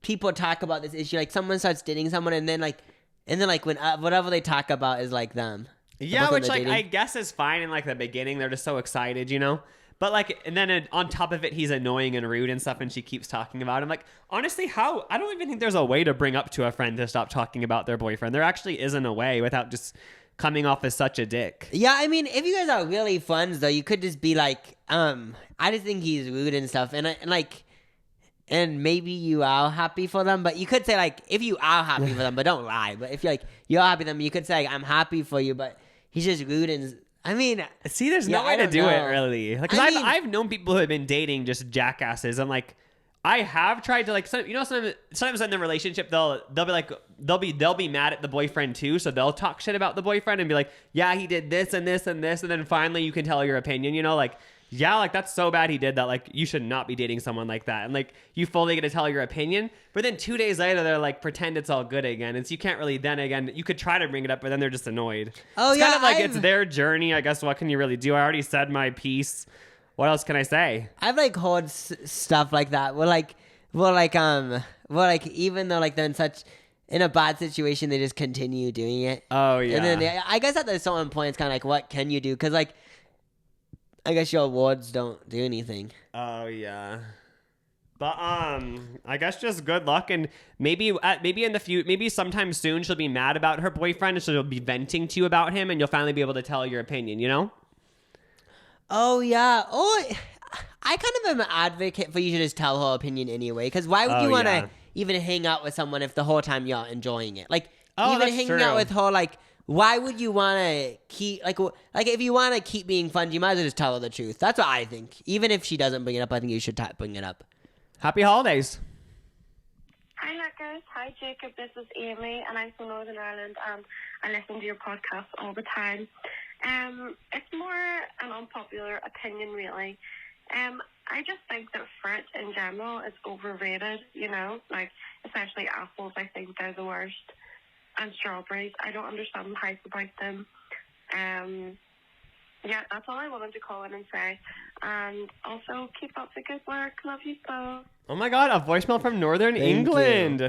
people talk about this issue. Like someone starts dating someone, and then when whatever they talk about is like them. Yeah, person which they're like dating. I guess is fine in like the beginning. They're just so excited, you know. But like, and then on top of it, he's annoying and rude and stuff, and she keeps talking about him. Like, honestly, how? I don't even think there's a way to bring up to a friend to stop talking about their boyfriend. There actually isn't a way without just coming off as such a dick. Yeah, I mean, if you guys are really friends, though, you could just be like, I just think he's rude and stuff, and maybe you are happy for them, but you could say like, if you are happy for them, but don't lie. But if you're happy for them, you could say like, I'm happy for you, but he's just rude and. I mean, See, there's no yeah, way I to don't do know. it really. Like, 'cause I mean- I've known people who have been dating just jackasses, and like, I have tried to like, sometimes in the relationship they'll be like they'll be mad at the boyfriend too, so they'll talk shit about the boyfriend and be like, yeah, he did this and this and this, and then finally you can tell your opinion, you know, like, yeah, like that's so bad he did that, like you should not be dating someone like that, and like you fully get to tell your opinion, but then 2 days later they're like pretend it's all good again, and so you can't really then again you could try to bring it up, but then they're just annoyed. Oh, It's yeah, kind of like I've- it's their journey, I guess. What can you really do? I already said my piece. What else can I say? I've like heard stuff like that. Even though like they're in a bad situation, they just continue doing it. Oh yeah. And then I guess at a certain point, it's kind of like, what can you do? Because like, I guess your words don't do anything. Oh yeah. But I guess just good luck, and maybe in the future, maybe sometime soon she'll be mad about her boyfriend, and she'll be venting to you about him, and you'll finally be able to tell your opinion. You know? Oh yeah. Oh, I kind of am an advocate for you to just tell her opinion anyway. Because why would Oh, you want to yeah. even hang out with someone if the whole time you're enjoying it? Like Oh, even that's hanging out true. with her, like. Why would you want to keep like if you want to keep being fun, you might as well just tell her the truth. That's what I think. Even if she doesn't bring it up, I think you should bring it up. Happy holidays. Hi, Lucas. Hi, Jacob. This is Amy, and I'm from Northern Ireland. I listen to your podcast all the time. It's more an unpopular opinion, really. I just think that fruit in general is overrated, you know, like especially apples. I think they're the worst. And strawberries. I don't understand the hype about them. Yeah, that's all I wanted to call in and say. And also, keep up the good work. Love you both. Oh my God, a voicemail from Northern Thank England.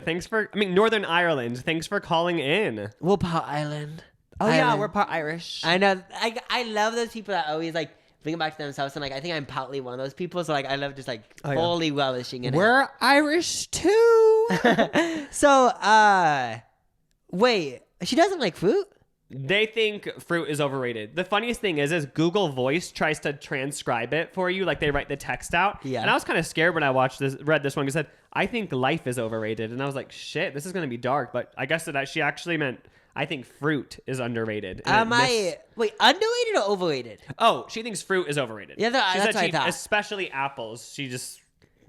Northern Ireland. Thanks for calling in. We're part island. Oh yeah, Island. we're part Irish. I know. I love those people that always like bring it back to themselves, and like I think I'm partly one of those people. So like I love just like yeah. fully relishing in We're Irish too. it. So wait, she doesn't like fruit? They think fruit is overrated. The funniest thing is Google Voice tries to transcribe it for you, like they write the text out. Yeah. And I was kind of scared when I read this one, because it said, I think life is overrated. And I was like, shit, this is going to be dark. But I guess that she actually meant, I think fruit is underrated. And Wait, underrated or overrated? Oh, she thinks fruit is overrated. Yeah, she that's said what I thought. especially apples. She just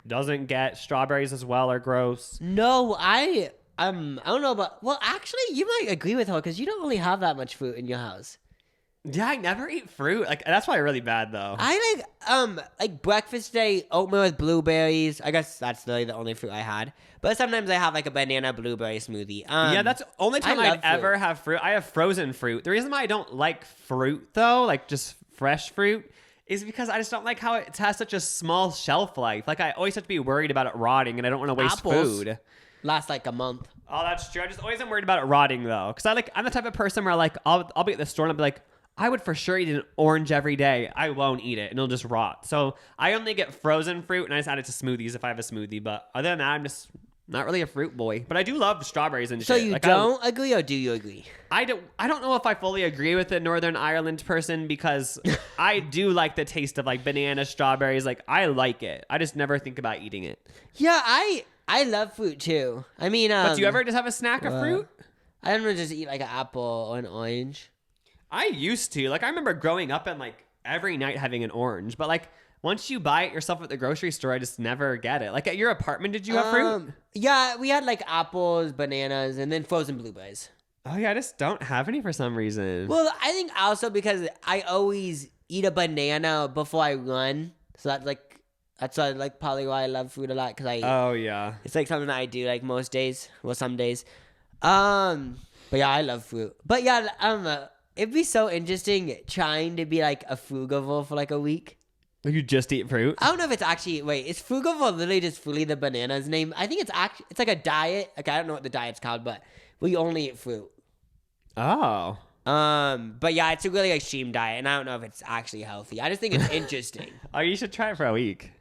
doesn't get strawberries as well, are gross. No, I don't know about. Well, actually, you might agree with her because you don't really have that much fruit in your house. Yeah, I never eat fruit. Like, that's probably really bad though. I like breakfast today, oatmeal with blueberries. I guess that's really the only fruit I had. But sometimes I have like a banana blueberry smoothie. Yeah, that's the only time I love I'd ever have fruit. I have frozen fruit. The reason why I don't like fruit though, like just fresh fruit, is because I just don't like how it has such a small shelf life. Like, I always have to be worried about it rotting, and I don't want to waste Apples. food. Last like a month. Oh, that's true. I just always am worried about it rotting though, because I'm the type of person where like I'll be at the store and I'll be like, I would for sure eat an orange every day. I won't eat it, and it'll just rot. So I only get frozen fruit, and I just add it to smoothies if I have a smoothie. But other than that, I'm just not really a fruit boy. But I do love strawberries and So shit. you Like, don't agree, or do you agree? I don't know if I fully agree with the Northern Ireland person, because I do like the taste of like banana, strawberries. Like, I like it. I just never think about eating it. Yeah, I love fruit too. I mean, But do you ever just have a snack of fruit? I don't know, just eat like an apple or an orange. I used to. Like, I remember growing up and like every night having an orange. But like once you buy it yourself at the grocery store, I just never get it. Like, at your apartment, did you have fruit? Yeah, we had like apples, bananas, and then frozen blueberries. Oh yeah, I just don't have any for some reason. Well, I think also because I always eat a banana before I run, so that's like That's like probably why I love food a lot, because Oh yeah. it's like something that I do like most days. Well, some days. But yeah, I love fruit. But yeah, I don't know. It'd be so interesting trying to be like a frugivore for like a week. You just eat fruit? I don't know if it's actually is frugivore literally just fully the banana's name? I think it's like a diet. Like I don't know what the diet's called, but we only eat fruit. Oh. But yeah, it's a really extreme diet, and I don't know if it's actually healthy. I just think it's interesting. Oh, you should try it for a week.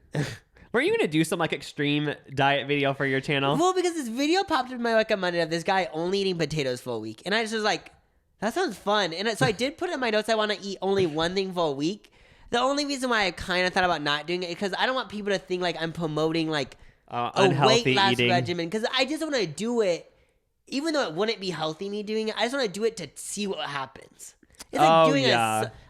Were you gonna do some like extreme diet video for your channel? Well, because this video popped up in my recommended of this guy only eating potatoes for a week, and I just was like, that sounds fun. And so I did put in my notes I want to eat only one thing for a week. The only reason why I kind of thought about not doing it is because I don't want people to think like I'm promoting like a weight loss regimen, because I just want to do it. Even though it wouldn't be healthy me doing it, I just want to do it to see what happens. It's like doing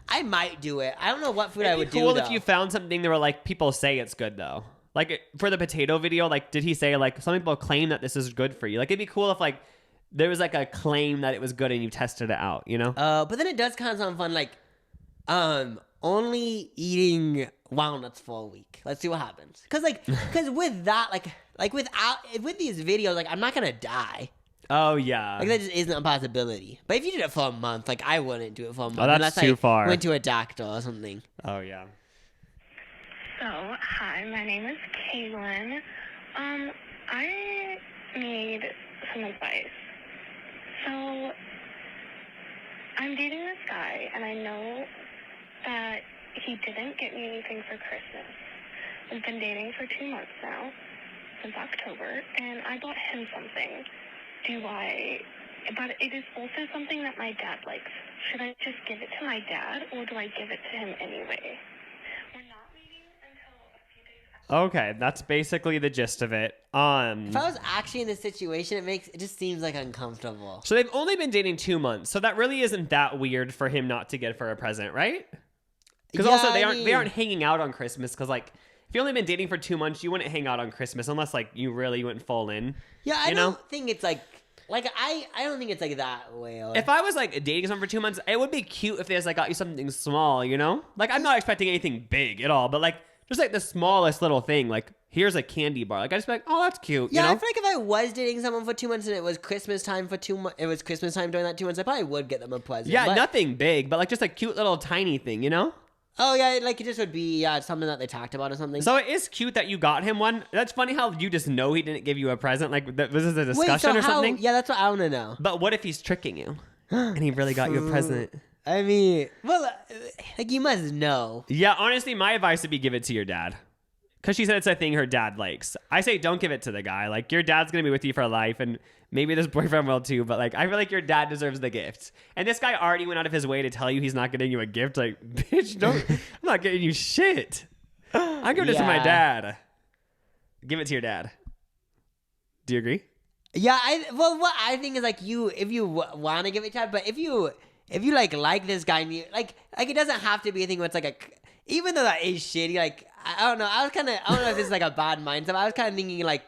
I might do it. I don't know what food I would do. It'd be cool if you found something that were like people say it's good though. Like for the potato video, like did he say like some people claim that this is good for you? Like it'd be cool if like there was like a claim that it was good and you tested it out, you know? But then it does kind of sound fun, like only eating walnuts for a week. Let's see what happens. Cause with that, with these videos, like I'm not gonna die. Oh yeah. Like that just isn't a possibility. But if you did it for a month, like I wouldn't do it for a month. Oh, that's unless too I far. went to a doctor or something. Oh yeah. So, hi, my name is Caitlin. I need some advice. So, I'm dating this guy, and I know that he didn't get me anything for Christmas. We've been dating for 2 months now, since October, and I bought him something. But it is also something that my dad likes. Should I just give it to my dad, or do I give it to him anyway? We're not meeting until a few days after. Okay, that's basically the gist of it. If I was actually in this situation, it just seems like uncomfortable. So they've only been dating 2 months, so that really isn't that weird for him not to get her a present, right? Because also they aren't hanging out on Christmas. Because like if you've only been dating for 2 months, you wouldn't hang out on Christmas unless like you really wouldn't fall in. Yeah, I don't think it's like I don't think it's like that way. If I was like dating someone for 2 months, it would be cute if they just like got you something small, you know? Like I'm not expecting anything big at all, but like just like the smallest little thing, like here's a candy bar. Like I just be like, oh, that's cute. Yeah, you know? I feel like if I was dating someone for 2 months and it was Christmas time for 2 months, it was Christmas time during that 2 months, I probably would get them a present. Yeah, nothing big, but like just a cute little tiny thing, you know? Oh yeah, like it just would be something that they talked about or something. So it is cute that you got him one. That's funny how you just know he didn't give you a present. Like this is a discussion or something. Yeah, that's what I want to know. But what if he's tricking you and he really got you a present? I mean, well, like you must know. Yeah, honestly, my advice would be give it to your dad. Because she said it's a thing her dad likes. I say don't give it to the guy. Like, your dad's going to be with you for life, and maybe this boyfriend will too, but, like, I feel like your dad deserves the gift. And this guy already went out of his way to tell you he's not getting you a gift. Like, bitch, I'm not getting you shit. I'm giving it to my dad. Give it to your dad. Do you agree? Yeah, what I think is, like, if you want to give it to him, but if you like this guy, and you, like, it doesn't have to be a thing where it's, like, even though that is shitty, like, I don't know. I don't know if this is like a bad mindset. I was kind of thinking like,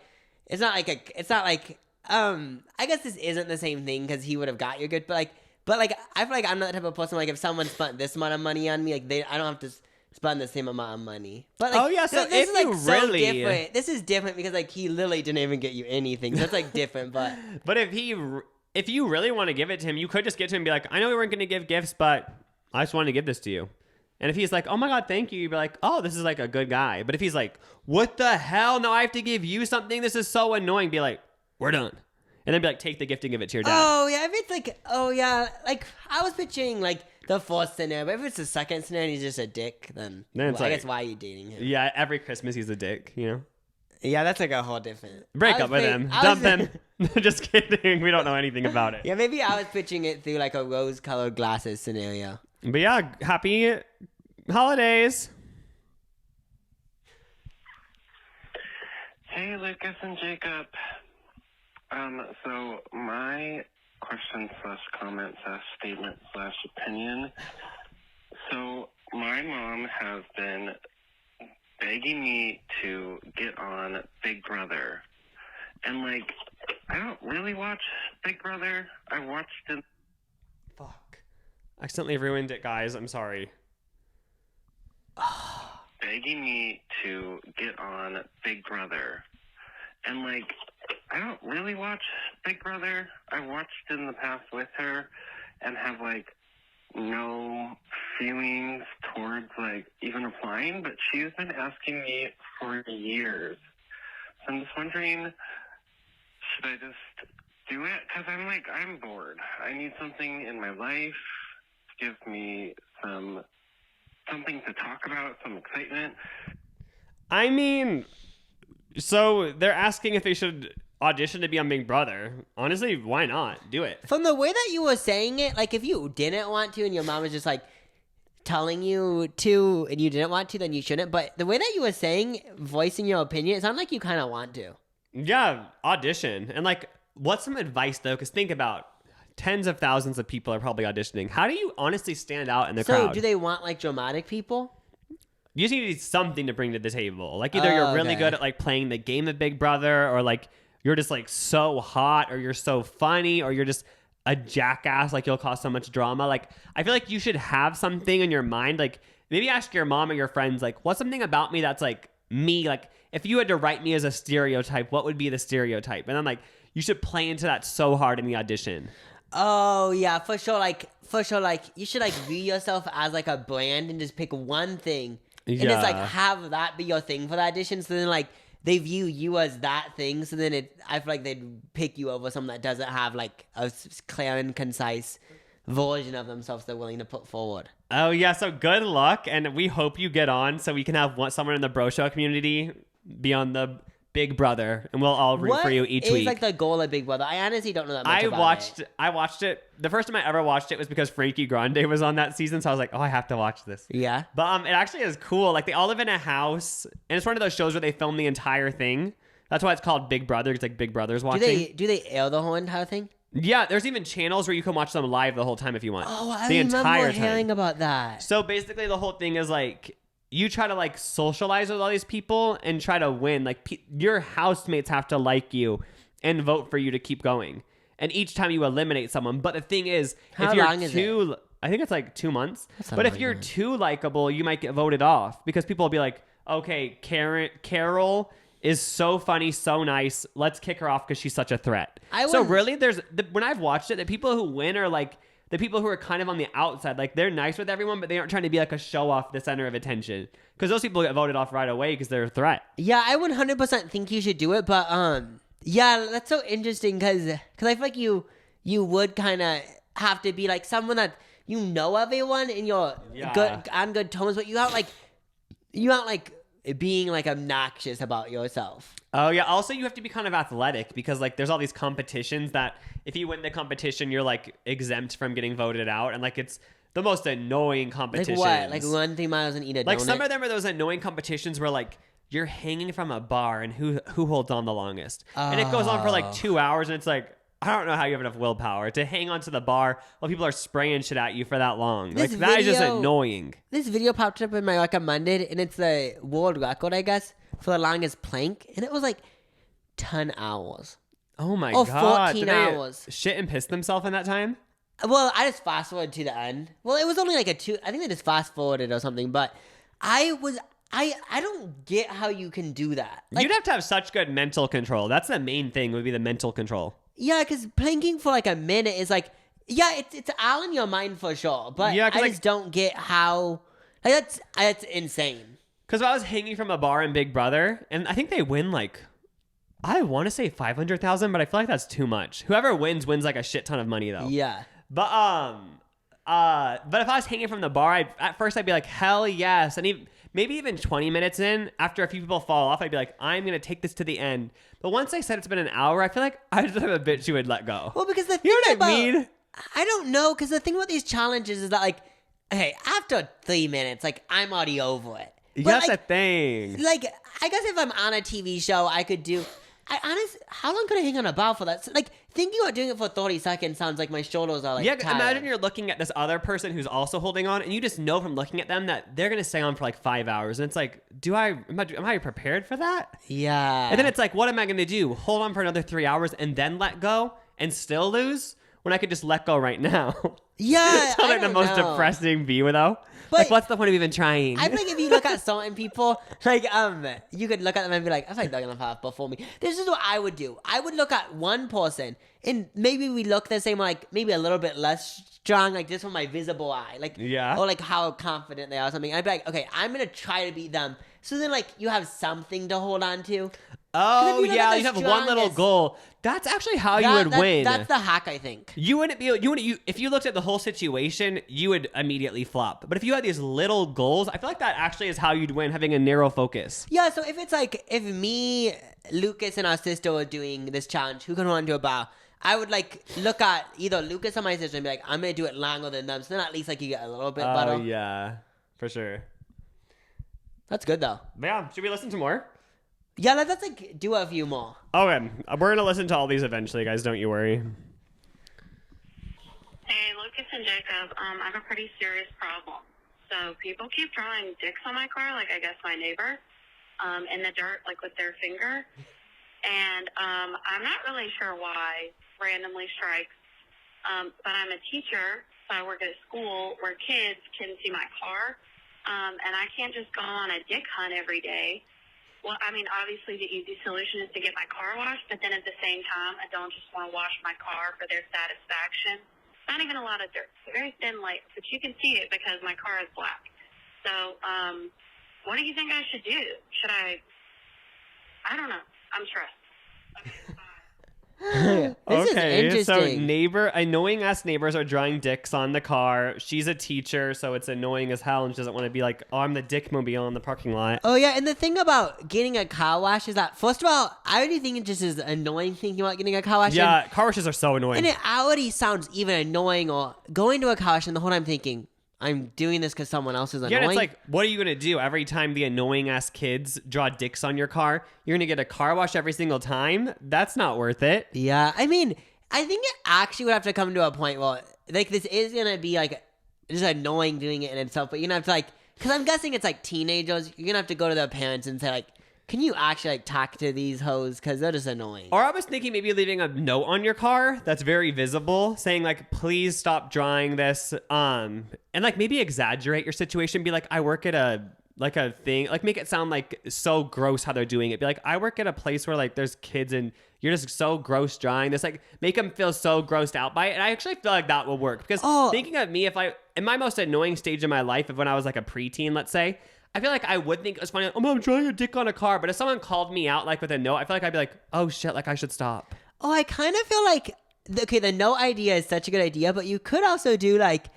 it's not like, I guess this isn't the same thing because he would have got you good, but like, I feel like I'm not the type of person, like if someone spent this amount of money on me, like I don't have to spend the same amount of money. But like, oh yeah, so this if is like you so really, different. This is different because like he literally didn't even get you anything. So it's like different, but. But if you really want to give it to him, you could just get to him and be like, I know we weren't going to give gifts, but I just wanted to give this to you. And if he's like, oh my God, thank you, you'd be like, oh, this is like a good guy. But if he's like, what the hell? No, I have to give you something. This is so annoying. Be like, we're done. And then be like, take the gift and give it to your dad. Oh, yeah. If it's like, oh, yeah. Like, I was picturing like the first scenario. But if it's the second scenario and he's just a dick, then it's I like, guess why are you dating him? Yeah, every Christmas he's a dick, you know? Yeah, that's like a whole different. Break up with him. Dump him. Just kidding. We don't know anything about it. Yeah, maybe I was pitching it through like a rose-colored glasses scenario. But yeah, happy holidays. Hey, Lucas and Jacob. So my question / comment / statement / opinion. So my mom has been begging me to get on Big Brother. And like, I don't really watch Big Brother. I watched it. Fuck. Accidentally ruined it, guys. I'm sorry. begging me to get on Big Brother. And, like, I don't really watch Big Brother. I watched in the past with her and have, like, no feelings towards, like, even applying, but she's been asking me for years. So I'm just wondering, should I just do it? Because I'm bored. I need something in my life to give me something to talk about, some excitement. I mean, so they're asking if they should audition to be on Big Brother. Honestly, why not? Do it. From the way that you were saying it, like if you didn't want to and your mom was just like telling you to and you didn't want to, then you shouldn't. But the way that you were saying, voicing your opinion, it sounded like you kind of want to. Yeah, audition. And like, what's some advice though? Because think about tens of thousands of people are probably auditioning. How do you honestly stand out in the crowd? So do they want like dramatic people? You just need something to bring to the table. Like either you're really good at like playing the game of Big Brother, or like you're just like so hot, or you're so funny, or you're just a jackass, like you'll cause so much drama. Like I feel like you should have something in your mind. Like maybe ask your mom or your friends, like, what's something about me that's like me? Like if you had to write me as a stereotype, what would be the stereotype? And then like you should play into that so hard in the audition. Oh yeah, for sure. Like you should like view yourself as like a brand and just pick one thing. And just like have that be your thing for the audition. So then like they view you as that thing. So then I feel like they'd pick you over someone that doesn't have like a clear and concise version of themselves they're willing to put forward. Oh yeah, so good luck, and we hope you get on so we can have someone in the Bro Show community be on the Big Brother, and we'll all root for you each week. What is like the goal of Big Brother? I honestly don't know that much about it. I watched it. The first time I ever watched it was because Frankie Grande was on that season, so I was like, oh, I have to watch this. Yeah. But it actually is cool. Like they all live in a house, and it's one of those shows where they film the entire thing. That's why it's called Big Brother. It's like Big Brother's watching. Do they air the whole entire thing? Yeah, there's even channels where you can watch them live the whole time if you want. Oh, I the remember entire hearing time. about that. So basically, the whole thing is like you try to like socialize with all these people and try to win. Like your housemates have to like you and vote for you to keep going. And each time you eliminate someone. But the thing is, How if you're long is it? I think it's like 2 months. That's a But if long you're time. too likable, you might get voted off because people will be like, okay, Carol is so funny, so nice. Let's kick her off because she's such a threat. So really, when I've watched it, the people who win are like the people who are kind of on the outside. Like they're nice with everyone, but they aren't trying to be like a show off, the center of attention. Because those people get voted off right away because they're a threat. Yeah, I 100% think you should do it, but yeah, that's so interesting because I feel like you would kind of have to be like someone that you know everyone and you're good on good terms, but you aren't like being like obnoxious about yourself. Oh yeah. Also, you have to be kind of athletic because like there's all these competitions that if you win the competition, you're like exempt from getting voted out, and like it's the most annoying competitions. Like what? Like run 3 miles and eat a donut? Like some of them are those annoying competitions where like you're hanging from a bar and who holds on the longest, and it goes on for like 2 hours, and it's like I don't know how you have enough willpower to hang onto the bar while people are spraying shit at you for that long. Like that is just annoying. This video popped up in my recommended, and it's the world record, I guess, for the longest plank, and it was like 10 hours. Oh my or god! 14 Did they hours. Shit and piss themselves in that time? Well, I just fast forwarded to the end. Well, it was only like I think they just fast forwarded or something, but I don't get how you can do that. Like, You'd have to have such good mental control. That's the main thing, would be the mental control. yeah, because planking for like a minute is like, yeah, it's all in your mind for sure, but Yeah, I 'cause, just don't get how, like, that's insane. Because I was hanging from a bar in Big Brother, and I think they win like, I want to say 500,000, but I feel like that's too much. Whoever wins like a shit ton of money though. Yeah. But if I was hanging from the bar, at first I'd be like, hell yes, and maybe even 20 minutes in, after a few people fall off, I'd be like, I'm gonna take this to the end. But once I said it's been an hour, I feel like I just have a bitch who would let go. Well, because the thing You know what about, I mean? I don't know, because the thing about these challenges is that, like, hey, after 3 minutes, like, I'm already over it. But, That's like, the thing. Like, I guess if I'm on a TV show, I could do. How long could I hang on a bar for that? So, like, thinking about doing it for 30 seconds sounds like my shoulders are like. Yeah, tired. imagine you're looking at this other person who's also holding on, and you just know from looking at them that they're gonna stay on for like 5 hours, and it's like, am I prepared for that? Yeah. And then it's like, what am I gonna do? Hold on for another 3 hours and then let go and still lose? when I could just let go right now? Yeah, Sounds like the don't most know. depressing view, though. But- Like, what's the point of even trying? I think if you look at certain people, like you could look at them and be like, I feel like they're gonna have before me. This is what I would do. I would look at one person, and maybe we look the same, like maybe a little bit less strong, like just from my visible eye, like Yeah. or like how confident they are, or something. I'd be like, okay, I'm gonna try to beat them. So then, like, you have something to hold on to. Oh, you look yeah, at the you have one little strongest- goal. That's actually how you would win. That's the hack, I think. You wouldn't be. If you looked at the whole situation, you would immediately flop. But if you had these little goals, I feel like that actually is how you'd win, having a narrow focus. Yeah, so if it's like, if me, Lucas, and our sister were doing this challenge, who can run to a bar? I would like look at either Lucas or my sister and be like, I'm gonna do it longer than them, so then at least like you get a little bit better. Oh yeah, for sure. That's good though. But yeah, should we listen to more? Yeah, let's like do a few more. Okay, we're gonna listen to all these eventually, guys. Don't you worry. Hey, Lucas and Jacob, I have a pretty serious problem. So people keep drawing dicks on my car, like I guess my neighbor, in the dirt, like with their finger. And I'm not really sure why, randomly strikes. But I'm a teacher, so I work at a school where kids can see my car. And I can't just go on a dick hunt every day. Well, I mean, obviously the easy solution is to get my car washed, but then at the same time, I don't just want to wash my car for their satisfaction. Not even a lot of dirt. It's very thin layer, but you can see it because my car is black. So, what do you think I should do? Should I don't know. I'm stressed. Okay, bye. This is interesting. So annoying ass neighbors are drawing dicks on the car. She's a teacher, so it's annoying as hell, and she doesn't want to be like, oh, I'm the dick mobile in the parking lot. Oh yeah, and the thing about getting a car wash is that, first of all, I already think it just is annoying thinking about getting a car wash. Yeah, car washes are so annoying. And it already sounds even annoying, or going to a car wash and the whole time thinking, I'm doing this because someone else is annoying. Yeah, and it's like, what are you going to do? Every time the annoying ass kids draw dicks on your car, you're going to get a car wash every single time? That's not worth it. Yeah, I mean, I think it actually would have to come to a point where, like, this is going to be, like, just annoying doing it in itself, but you're going to have to, like, because I'm guessing it's, like, teenagers, you're going to have to go to their parents and say, like, can you actually, like, talk to these hoes? Because they're just annoying. Or I was thinking maybe leaving a note on your car that's very visible, saying, like, please stop drawing this, and, like, maybe exaggerate your situation, be like, I work at a thing, like, make it sound like so gross how they're doing it. Be like, I work at a place where, like, there's kids and you're just so gross drawing this. Like, make them feel so grossed out by it. And I actually feel like that will work. Because thinking of me, in my most annoying stage of my life, of when I was, like, a preteen, let's say, I feel like I would think it was funny. Like, oh, I'm drawing a dick on a car. But if someone called me out, like, with a note, I feel like I'd be like, oh, shit, like, I should stop. Oh, I kind of feel like, okay, the note idea is such a good idea, but you could also do, like,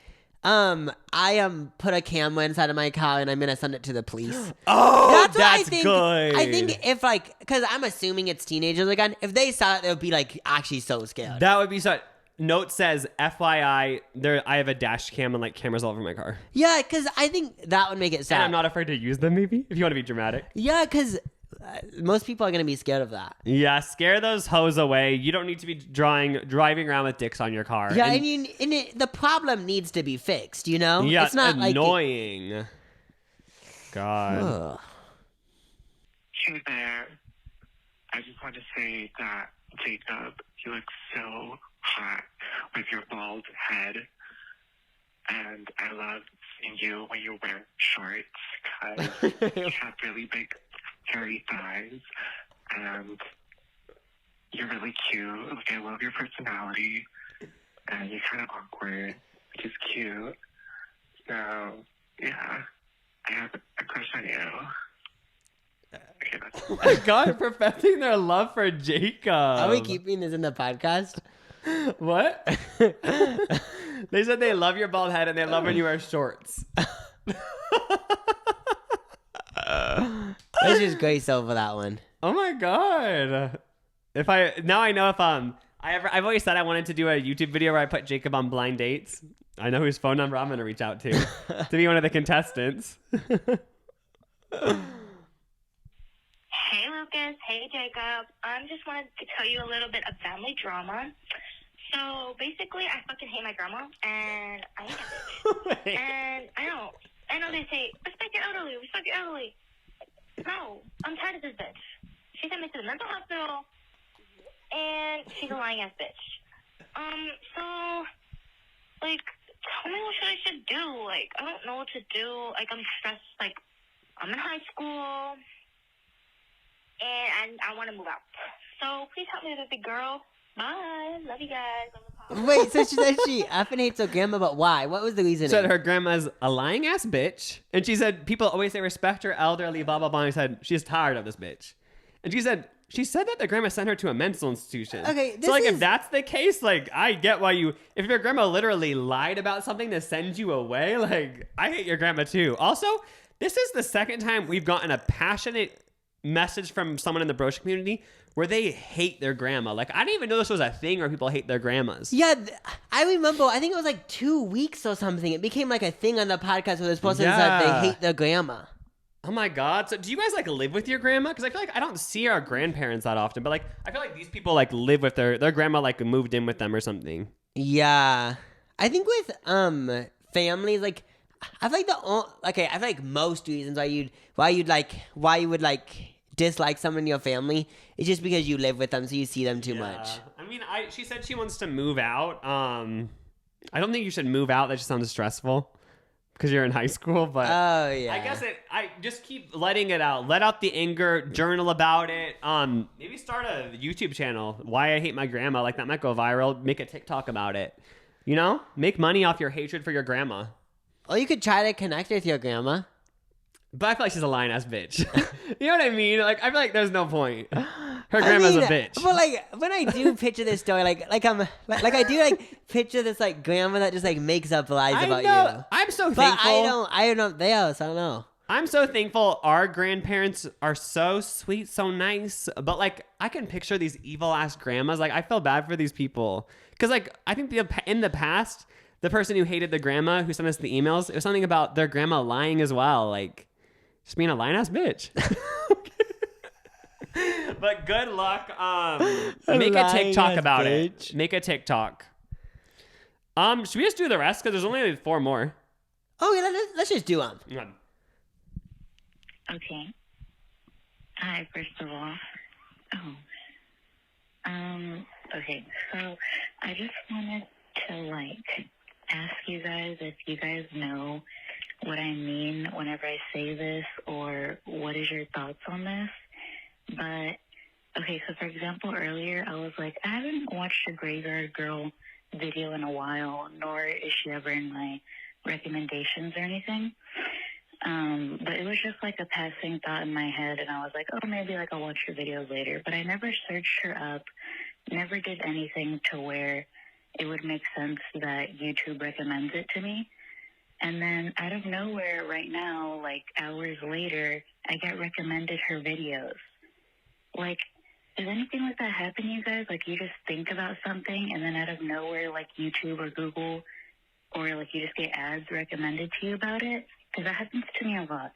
put a camera inside of my car and I'm gonna send it to the police. Oh, what I think. good. I think if, like, because I'm assuming it's teenagers again, if they saw it, they would be, like, actually so scared. That would be so. Note says, FYI, I have a dash cam and, like, cameras all over my car. Yeah, because I think that would make it sad. And I'm not afraid to use them, maybe, if you want to be dramatic. Yeah, because most people are gonna be scared of that. Yeah, scare those hoes away. You don't need to be driving around with dicks on your car. Yeah, the problem needs to be fixed, you know? Yeah, it's not annoying. God. Ugh. Hey there. I just want to say that, Jacob, you look so hot with your bald head. And I love seeing you when you wear shorts because you have really big, hairy thighs. And you're really cute. Like, I love your personality. And you're kind of awkward, which is cute. So, yeah, I have a crush on you. Okay, that's Oh my God, professing their love for Jacob. Are we keeping this in the podcast? What? They said they love your bald head and they love when you wear shorts. Let's just grace over that one. Oh my God. I know if I've always said I wanted to do a YouTube video where I put Jacob on blind dates. I know whose phone number I'm going to reach out to be one of the contestants. Hey, Lucas. Hey, Jacob. I just wanted to tell you a little bit of family drama. So, basically, I fucking hate my grandma, and I hate that bitch. And I know they say, respect your elderly, respect your elderly. No, I'm tired of this bitch. She sent me to the mental hospital, and she's a lying-ass bitch. So, like, tell me what I should do. Like, I don't know what to do. Like, I'm stressed. Like, I'm in high school, and I want to move out. So, please help me with the girl. Bye. Love you guys. Wait, so she said she effing hates her grandma, but why? What was the reason? Said her grandma's a lying ass bitch, and she said people always say respect her elderly, blah blah blah. And said she's tired of this bitch, and she said that the grandma sent her to a mental institution. Okay, so like if that's the case, like I get why if your grandma literally lied about something to send you away, like I hate your grandma too. Also, this is the second time we've gotten a passionate message from someone in the brochure community where they hate their grandma. Like, I didn't even know this was a thing where people hate their grandmas. Yeah, I remember, I think it was like 2 weeks or something. It became like a thing on the podcast where this person said they hate their grandma. Oh my God. So do you guys like live with your grandma? Because I feel like I don't see our grandparents that often, but like I feel like these people like live with their grandma, like moved in with them or something. Yeah. I think with families, like I feel like I feel like most reasons why you would dislike someone in your family is just because you live with them, so you see them too much. I mean, she said she wants to move out. I don't think you should move out. That just sounds stressful because you're in high school. But oh yeah, I guess I just keep letting it out. Let out the anger. Journal about it. Maybe start a YouTube channel. Why I hate my grandma. Like that might go viral. Make a TikTok about it. You know, make money off your hatred for your grandma. Or you could try to connect with your grandma. But I feel like she's a lying ass bitch. You know what I mean? Like I feel like there's no point. Her grandma's a bitch. But like when I do picture this story, I do picture this like grandma that just like makes up lies about you. I'm so but thankful. I don't they are, so I don't know. I'm so thankful our grandparents are so sweet, so nice. But like I can picture these evil ass grandmas. Like I feel bad for these people. Cause like I think in the past, the person who hated the grandma who sent us the emails, it was something about their grandma lying as well. Like just being a lying ass bitch. But good luck. Make a TikTok about it. Make a TikTok. Should we just do the rest? Because there's only 4 more. Oh yeah, let's just do them. Okay. Hi, first of all. Okay, so I just wanted to ask you guys if you guys know what I mean whenever I say this, or what is your thoughts on this. But, okay, so for example, earlier I was like, I haven't watched a Graveyard Girl video in a while, nor is she ever in my recommendations or anything. But it was just like a passing thought in my head, and I was like, oh, maybe I'll watch her videos later. But I never searched her up, never did anything to where it would make sense that YouTube recommends it to me. And then out of nowhere right now, hours later, I get recommended her videos. Does anything like that happen to you guys? You just think about something and then out of nowhere, YouTube or Google, or you just get ads recommended to you about it? Because that happens to me a lot.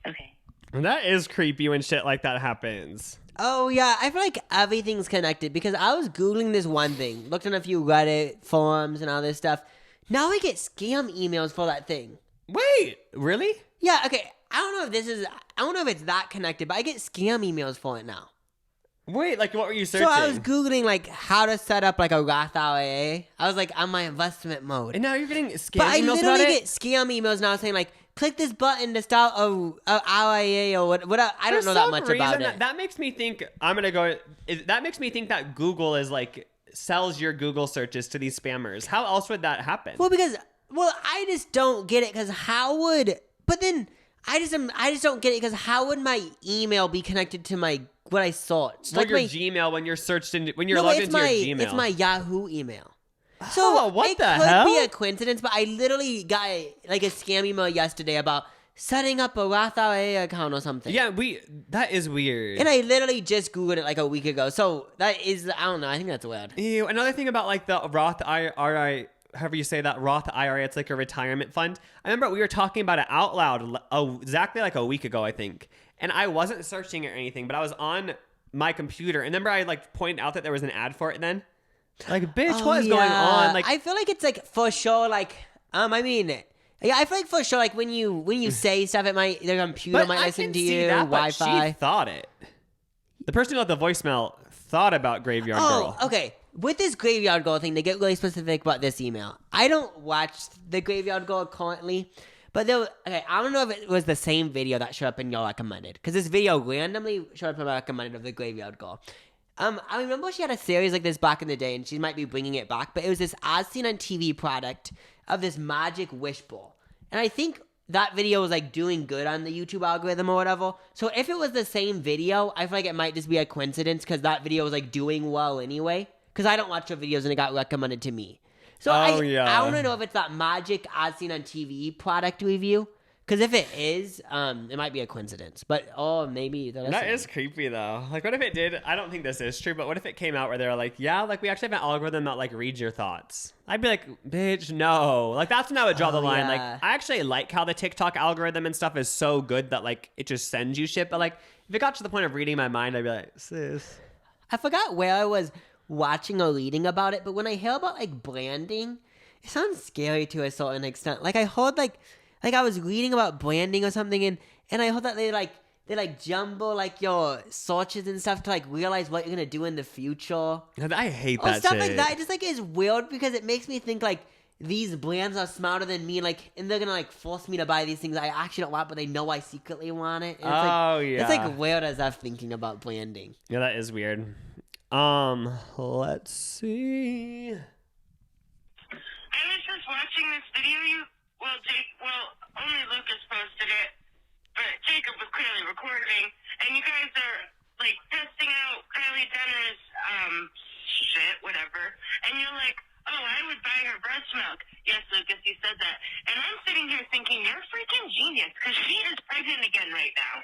Okay. That is creepy when shit like that happens. Oh yeah, I feel like everything's connected because I was Googling this one thing, looked on a few Reddit forums and all this stuff. Now I get scam emails for that thing. Wait, really? Yeah, okay. I don't know if it's that connected, but I get scam emails for it now. Wait, what were you searching? So I was Googling how to set up a Roth IRA. I was on my investment mode. And now you're getting scam but emails about it? I literally get scam emails now saying click this button to start a IRA or what. I don't know that much about it. That makes me think that makes me think that Google is sells your Google searches to these spammers. How else would that happen? Well, I just don't get it because I just don't get it because how would my email be connected to what I searched? Your Gmail when you're logged into your Gmail. It's my Yahoo email. So what the hell? It could be a coincidence, but I literally got a scam email yesterday about setting up a Roth IRA account or something. Yeah, that is weird. And I literally just Googled it a week ago. So that is, I don't know. I think that's weird. Ew. Another thing about the Roth IRA, however you say that, Roth IRA, it's a retirement fund. I remember we were talking about it out loud exactly a week ago, I think. And I wasn't searching it or anything, but I was on my computer. And remember I pointed out that there was an ad for it then? Bitch, what is going on? I feel like it's for sure, yeah, I feel like for sure, when you say stuff, their computer might listen to you, Wi-Fi. She thought it. The person who left the voicemail thought about Graveyard Girl. Oh, okay. with this Graveyard Girl thing, they get really specific about this email. I don't watch the Graveyard Girl currently, but I don't know if it was the same video that showed up in your recommended, because this video randomly showed up in my recommended of the Graveyard Girl. I remember she had a series like this back in the day, and she might be bringing it back, but it was this as seen on TV product of this magic wish bowl. And I think that video was like doing good on the YouTube algorithm or whatever. So if it was the same video, I feel like it might just be a coincidence because that video was like doing well anyway. Because I don't watch her videos and it got recommended to me. So I want to know if it's that magic as seen on TV product review. Because if it is, it might be a coincidence. But, maybe. That is creepy, though. Like, what if it did? I don't think this is true, but what if it came out where they're like, yeah, like, we actually have an algorithm that, like, reads your thoughts? I'd be like, bitch, no. Like, that's when I would draw the line. Yeah. Like, I actually like how the TikTok algorithm and stuff is so good that, like, it just sends you shit. But, like, if it got to the point of reading my mind, I'd be like, sis. I forgot where I was watching or reading about it, but when I hear about, like, branding, it sounds scary to a certain extent. Like, I heard, like I was reading about branding or something, and I heard that they jumble like your searches and stuff to like realize what you're gonna do in the future. I hate or that stuff shit. like that. It just like is weird because it makes me think like these brands are smarter than me, like, and they're gonna like force me to buy these things I actually don't want, but they know I secretly want it. And it's like weird as I'm thinking about branding. Yeah, that is weird. Let's see. I was just watching this video only Lucas posted it, but Jacob was clearly recording, and you guys are, like, testing out Kylie Jenner's, shit, whatever, and you're like, oh, I would buy her breast milk. Yes, Lucas, you said that. And I'm sitting here thinking, you're a freaking genius, because she is pregnant again right now.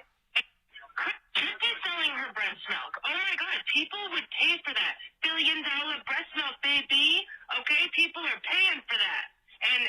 Should be selling her breast milk. Oh my God, people would pay for that. $1 billion breast milk, baby. Okay, people are paying for that. And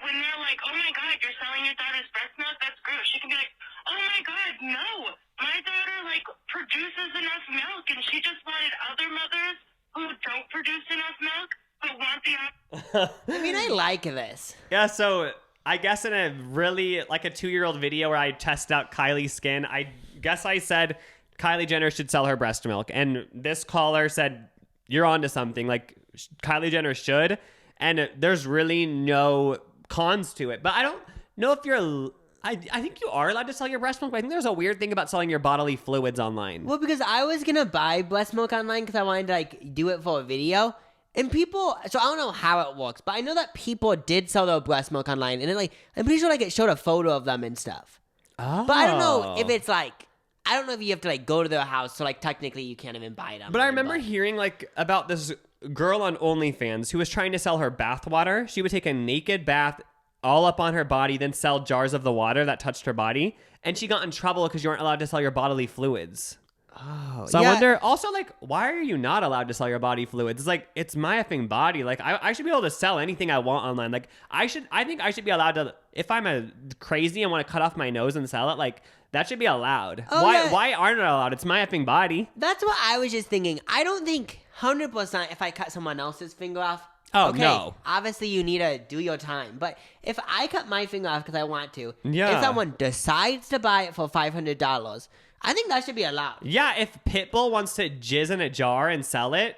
when they're like, oh my God, you're selling your daughter's breast milk? That's gross. She can be like, oh my God, no. My daughter, like, produces enough milk, and she just wanted other mothers who don't produce enough milk but want the I mean, I like this. Yeah, so I guess in a really, like a 2-year-old video where I test out Kylie's skin, I guess I said Kylie Jenner should sell her breast milk. And this caller said, you're onto something. Like, Kylie Jenner should. And there's really no cons to it. But I don't know if you're... I think you are allowed to sell your breast milk, but I think there's a weird thing about selling your bodily fluids online. Well, because I was going to buy breast milk online because I wanted to, like, do it for a video. And people... So I don't know how it works, but I know that people did sell their breast milk online. And it, like, I'm pretty sure, like, it showed a photo of them and stuff. Oh. But I don't know if it's, like... I don't know if you have to, like, go to their house, so, like, technically you can't even buy them. But I remember hearing, like, about this girl on OnlyFans who was trying to sell her bath water. She would take a naked bath all up on her body, then sell jars of the water that touched her body. And she got in trouble because you aren't allowed to sell your bodily fluids. Oh, So yeah. I wonder, also, like, why are you not allowed to sell your body fluids? It's like, it's my effing body. Like, I should be able to sell anything I want online. Like, I think I should be allowed to, if I'm a crazy and want to cut off my nose and sell it, like, that should be allowed. Oh, Why aren't it allowed? It's my effing body. That's what I was just thinking. I don't think 100% if I cut someone else's finger off. Oh, okay, no. Obviously, you need to do your time. But if I cut my finger off because I want to, Yeah. if someone decides to buy it for $500, I think that should be allowed. Yeah, if Pitbull wants to jizz in a jar and sell it,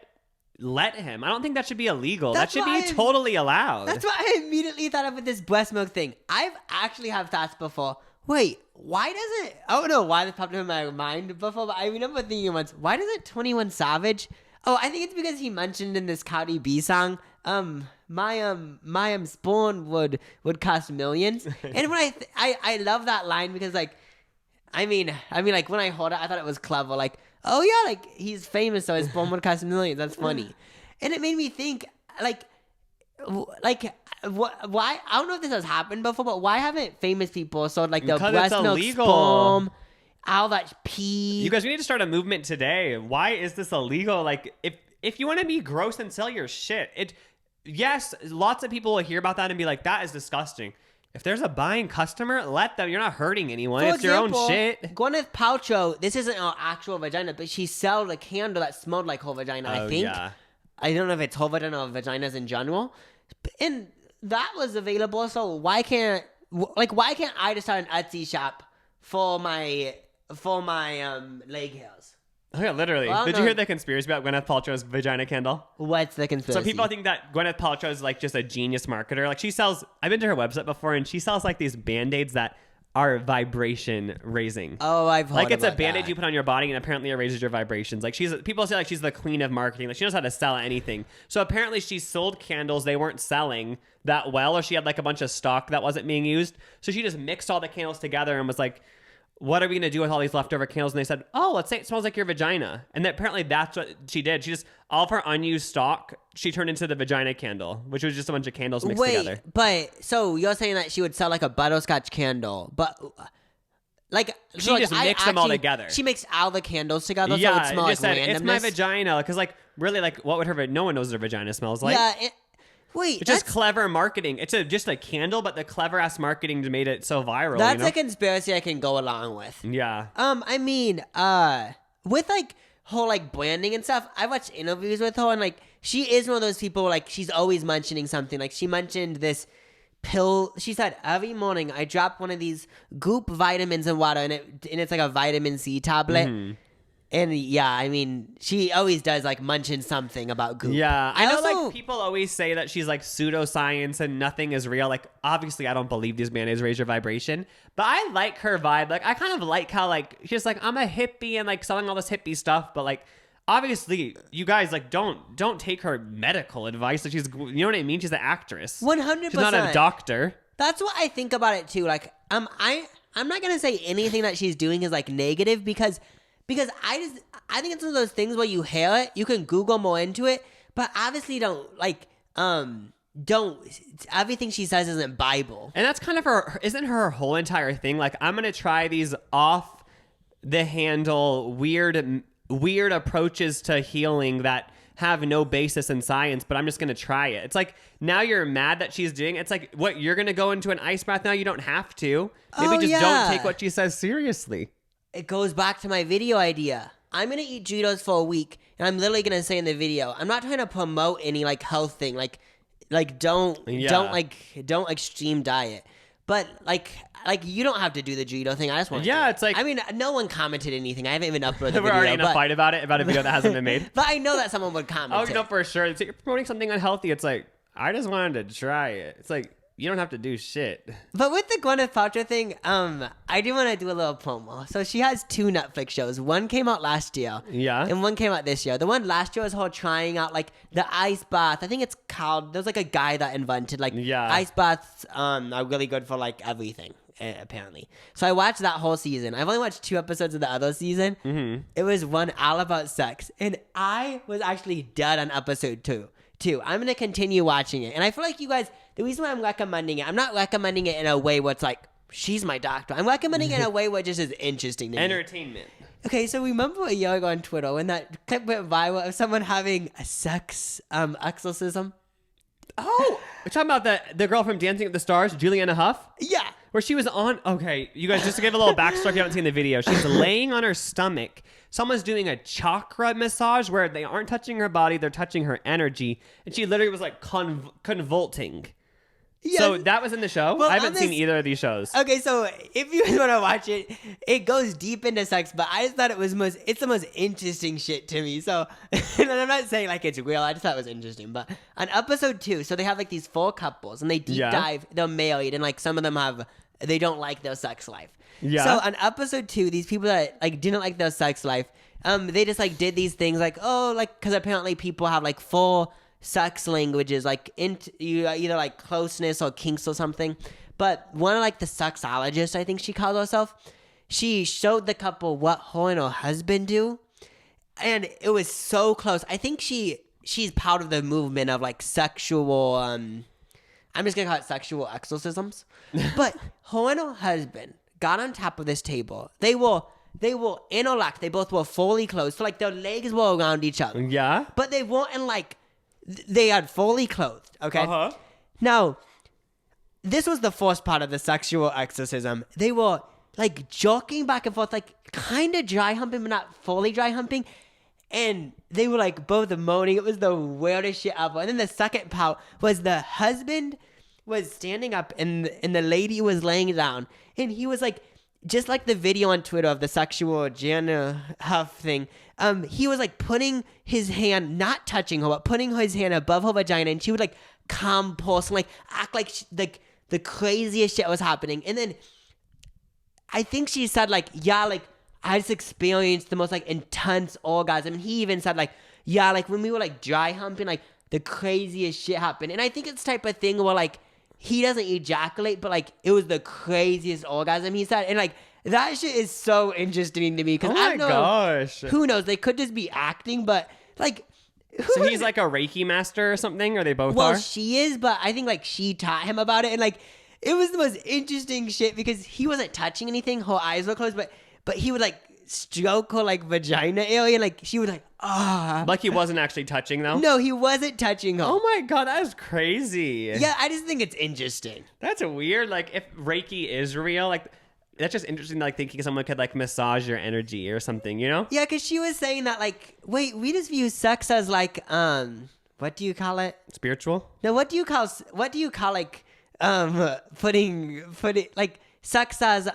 let him. I don't think that should be illegal. That's that should why be totally allowed. That's what I immediately thought of with this breast milk thing. I've actually have thoughts before. Wait, why does it... I don't know why this popped into my mind before, but I remember thinking once, why does it 21 Savage? Oh, I think it's because he mentioned in this Cardi B song, my spawn would cost millions. And when I love that line because, like, I mean, like, when I heard it, I thought it was clever. Like, oh, yeah, like, he's famous, so his spawn would cost millions. That's funny. And it made me think, like, why? I don't know if this has happened before, but why haven't famous people sold, like, the Because breast it's milk illegal. sperm, all that pee? You guys, we need to start a movement today. Why is this illegal? Like, if you want to be gross and sell your shit, yes, lots of people will hear about that and be like, that is disgusting. If there's a buying customer, let them. You're not hurting anyone. For It's your own example, shit. Gwyneth Paltrow, this isn't her actual vagina, but she sold a candle that smelled like her vagina, I think. Yeah. I don't know if it's her vagina or vaginas in general. And that was available, so why can't I just start an Etsy shop for my leg hairs? Oh, yeah, literally. Well, Did no. you hear the conspiracy about Gwyneth Paltrow's vagina candle? What's the conspiracy? So people think that Gwyneth Paltrow is like just a genius marketer. Like she sells, I've been to her website before, and she sells like these Band-Aids that are vibration raising. Oh, I've heard like it's a about Band-Aid that. you put on your body, and apparently it raises your vibrations. Like people say like she's the queen of marketing. Like she knows how to sell anything. So apparently she sold candles they weren't selling that well, or she had like a bunch of stock that wasn't being used. So she just mixed all the candles together and was like, what are we going to do with all these leftover candles? And they said, oh, let's say it smells like your vagina. And apparently that's what she did. She just, all of her unused stock, she turned into the vagina candle, which was just a bunch of candles mixed together. But so you're saying that she would sell like a butterscotch candle, but like She just mixed them all together. She mixed all the candles together, so it Yeah, would smell it like just said, randomness. it's my vagina. Because like, really, like, what would no one knows what her vagina smells like. Yeah. Wait, It's just clever marketing. It's just a candle, but the clever ass marketing made it so viral. that's you know? a conspiracy I can go along with. Yeah. I mean, with like whole like branding and stuff, I watched interviews with her, and like she is one of those people, like she's always mentioning something. Like she mentioned this pill. She said every morning I drop one of these Goop vitamins in water, and it's like a vitamin C tablet. Mm-hmm. And yeah, I mean, she always does like mention something about Goop. Yeah, I know. also- Like people always say that she's like pseudoscience and nothing is real. Like obviously, I don't believe these Band-Aids raise your vibration, but I like her vibe. Like I kind of like how like she's like I'm a hippie and like selling all this hippie stuff, but like obviously, you guys like don't take her medical advice. Like she's, you know what I mean? She's an actress. 100%. She's not a doctor. That's what I think about it too. Like, I'm not gonna say anything that she's doing is like negative because I think it's one of those things where you hear it, you can Google more into it, but obviously don't everything she says isn't Bible. And that's kind of isn't her whole entire thing? Like, I'm going to try these off the handle, weird approaches to healing that have no basis in science, but I'm just going to try it. It's like, now you're mad that she's doing it. It's like, what, you're going to go into an ice bath now? You don't have to. Maybe don't take what she says seriously. It goes back to my video idea. I'm gonna eat Cheetos for a week, and I'm literally gonna say in the video, I'm not trying to promote any like health thing, like don't extreme diet, but like you don't have to do the Cheeto thing. I just want. Yeah, it's like, I mean, no one commented anything. I haven't even uploaded the we're video. already in a fight about a video that hasn't been made. But I know that someone would comment. Oh, you know for sure. It's like, you're promoting something unhealthy. It's like, I just wanted to try it. It's like, you don't have to do shit. But with the Gwyneth Paltrow thing, I do want to do a little promo. So she has 2 Netflix shows. One came out last year. Yeah. And one came out this year. The one last year was her trying out like the ice bath. I think it's called, there's like a guy that invented like ice baths are really good for like everything, apparently. So I watched that whole season. I've only watched 2 episodes of the other season. Mm-hmm. It was one all about sex. And I was actually dead on episode 2. I'm going to continue watching it. And I feel like you guys, the reason why I'm recommending it, I'm not recommending it in a way where it's like, she's my doctor. I'm recommending it in a way where it just is interesting to me. Entertainment. Okay, so remember a year ago on Twitter when that clip went viral of someone having a sex exorcism? Oh, we're talking about the girl from Dancing with the Stars, Juliana Huff? Yeah. Where she was on, okay, you guys, just to give a little backstory if you haven't seen the video, she's laying on her stomach. Someone's doing a chakra massage where they aren't touching her body, they're touching her energy. And she literally was like convulsing. Yes. So that was in the show? Well, I haven't on seen this- either of these shows. Okay, so if you guys want to watch it, it goes deep into sex, but I just thought it's the most interesting shit to me. So, and I'm not saying like it's real, I just thought it was interesting. But on episode 2, so they have like these 4 couples and they deep dive, they're married, and like some of them they don't like their sex life. Yeah. So on episode 2, these people that like didn't like their sex life, they just like did these things like, oh, like, because apparently people have like 4 sex languages, like either like closeness or kinks or something. But one of like the sexologists, I think she called herself, she showed the couple what her and her husband do, and it was so close. I think she's part of the movement of like sexual I'm just gonna call it sexual exorcisms. But her and her husband got on top of this table. They were interlocked. They both were fully clothed, so like their legs were around each other. Yeah. But they weren't in like, they had fully clothed, okay? Uh-huh. Now, this was the first part of the sexual exorcism. They were like joking back and forth, like kind of dry humping, but not fully dry humping. And they were like both moaning. It was the weirdest shit ever. And then the second part was the husband was standing up and the lady was laying down. And he was like just like the video on Twitter of the sexual Jana Huff thing, he was like putting his hand, not touching her, but putting his hand above her vagina, and she would like compulse and like act like like the craziest shit was happening. And then I think she said like, yeah, like I just experienced the most like intense orgasm. And he even said like, yeah, like when we were like dry humping, like the craziest shit happened. And I think it's type of thing where like he doesn't ejaculate, but like it was the craziest orgasm, he said. And like that shit is so interesting to me because I don't know. Gosh. Who knows? They could just be acting, but like. So he's like a Reiki master or something, or they both well, are? she is, but I think like she taught him about it, and like it was the most interesting shit because he wasn't touching anything. Her eyes were closed, but he would like stroke her like vagina area, and like she would like Like he wasn't actually touching though? No, he wasn't touching her. Oh my god, that is crazy. Yeah, I just think it's interesting. That's weird. Like if Reiki is real, like that's just interesting. Like thinking someone could like massage your energy or something, you know? Yeah, because she was saying that like, wait, we just view sex as like what do you call it? Spiritual? No, what do you call like putting like sex as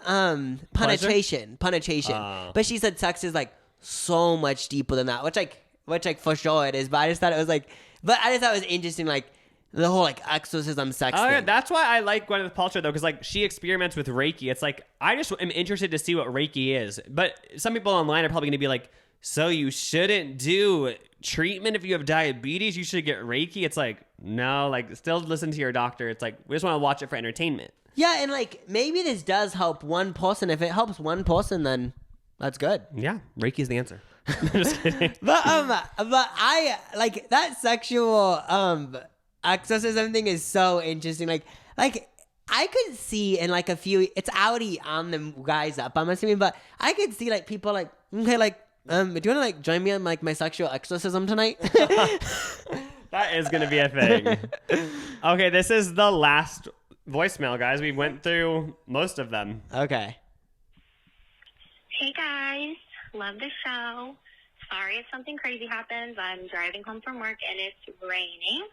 penetration. But she said sex is like so much deeper than that, which like for sure it is. But I just thought it was interesting, like the whole like exorcism sex Oh, thing. yeah, that's why I like Gwyneth Paltrow though, because like she experiments with Reiki. It's like I just am interested to see what Reiki is. But some people online are probably gonna be like, so you shouldn't do treatment if you have diabetes, you should get Reiki. It's like, no, like still listen to your doctor. It's like we just want to watch it for entertainment. Yeah, and like maybe this does help one person. If it helps one person, then that's good. Yeah, Reiki is the answer. Just kidding. But I like that sexual exorcism thing is so interesting. Like I could see in like a few, it's already on the guys up, I'm assuming, but I could see like people like, okay, like do you want to like join me on like my sexual exorcism tonight? That is gonna be a thing. Okay, this is the last voicemail, guys. We went through most of them. Okay. Hey guys, love the show. Sorry if something crazy happens. I'm driving home from work and it's raining.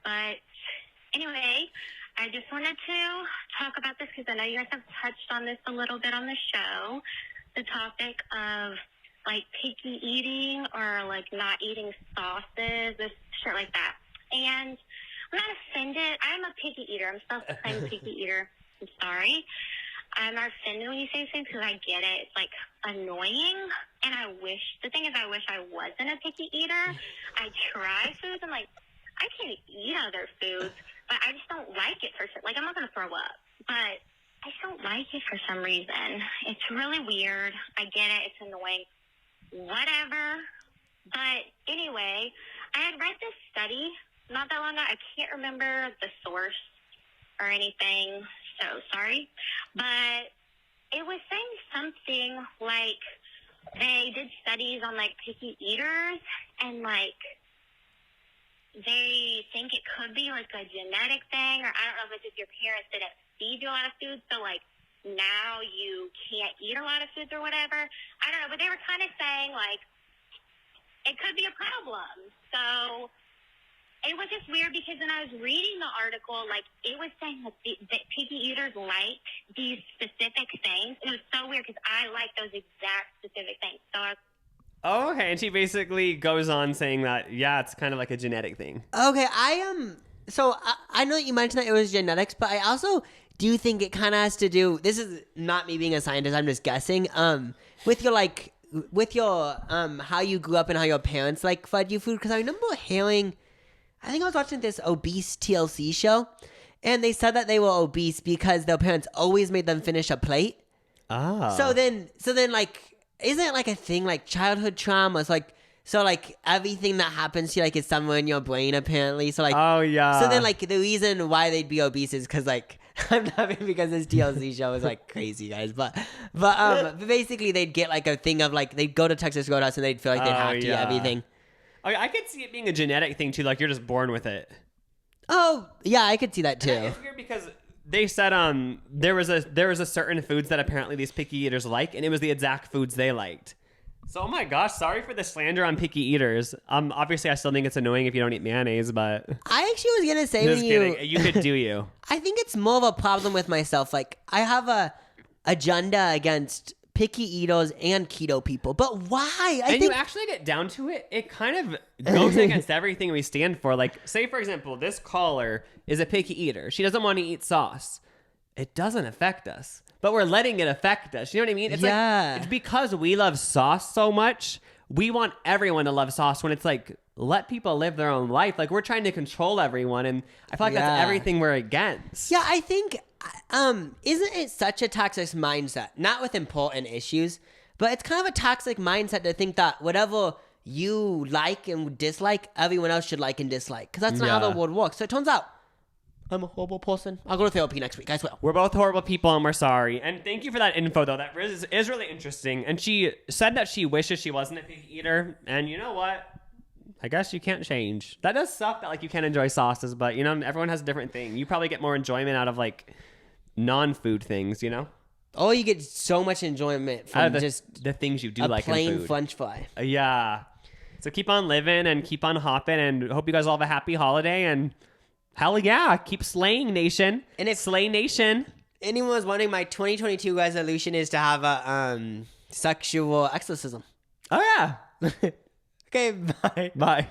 But anyway, I just wanted to talk about this because I know you guys have touched on this a little bit on the show. The topic of like picky eating or like not eating sauces, this shit like that. And I'm not offended. I'm a picky eater. I'm self-proclaimed picky eater. I'm sorry. I'm not offended when you say things because I get it. It's like annoying. And the thing is I wish I wasn't a picky eater. I try foods and like, I can eat other foods, but I just don't like it for some. Like I'm not gonna throw up, but I just don't like it for some reason. It's really weird. I get it. It's annoying. Whatever. But anyway, I had read this study not that long ago. I can't remember the source or anything, so sorry. But it was saying something like they did studies on like picky eaters and like they think it could be like a genetic thing, or I don't know if it's if your parents didn't feed you a lot of food, so like now you can't eat a lot of foods or whatever. I don't know, but they were kind of saying like it could be a problem. So it was just weird because when I was reading the article, like it was saying that picky eaters like these specific things. It was so weird because I like those exact specific things. So I was Oh, okay. And she basically goes on saying that, yeah, it's kind of like a genetic thing. Okay, so I know that you mentioned that it was genetics, but I also do think it kind of has to do, this is not me being a scientist, I'm just guessing, with your how you grew up and how your parents like fed you food. Because I remember hearing, I think I was watching this obese TLC show, and they said that they were obese because their parents always made them finish a plate. Ah. So then like, isn't it like a thing like childhood trauma? So like everything that happens to you like is somewhere in your brain apparently. So like, oh yeah. So then like the reason why they'd be obese is because like I'm laughing because this TLC show is like crazy, guys. But basically they'd get like a thing of like they'd go to Texas Roadhouse and they'd feel like they'd have to eat everything. Oh, I could see it being a genetic thing too. Like you're just born with it. Oh yeah, I could see that too. It's weird because they said there was a certain foods that apparently these picky eaters like, and it was the exact foods they liked. So, oh my gosh, sorry for the slander on picky eaters. Obviously, I still think it's annoying if you don't eat mayonnaise, but I actually was gonna say just kidding. You could do you. I think it's more of a problem with myself. Like I have agenda against picky eaters and keto people. But why? I And think you actually get down to it, it kind of goes against everything we stand for. Like, say, for example, this caller is a picky eater. She doesn't want to eat sauce. It doesn't affect us, but we're letting it affect us. You know what I mean? It's Yeah. like, it's because we love sauce so much. We want everyone to love sauce when it's like, let people live their own life. Like, we're trying to control everyone. And I feel like Yeah. that's everything we're against. Yeah, I think, isn't it such a toxic mindset? Not with important issues, but it's kind of a toxic mindset to think that whatever you like and dislike, everyone else should like and dislike. Because that's not how Yeah. the world works. So it turns out, I'm a horrible person. I'll go to therapy next week, I swear. We're both horrible people and we're sorry. And thank you for that info, though. That is really interesting. And she said that she wishes she wasn't a picky eater. And you know what? I guess you can't change. That does suck that like you can't enjoy sauces, but you know, everyone has a different thing. You probably get more enjoyment out of like non-food things, you know? Oh, you get so much enjoyment Out from of just the things you do a like in plain food. French fry. Yeah. So keep on living and keep on hopping and hope you guys all have a happy holiday and hell yeah, keep slaying nation. And if Slay nation. anyone was wondering, my 2022 resolution is to have a sexual exorcism. Oh yeah. Okay, bye. Bye.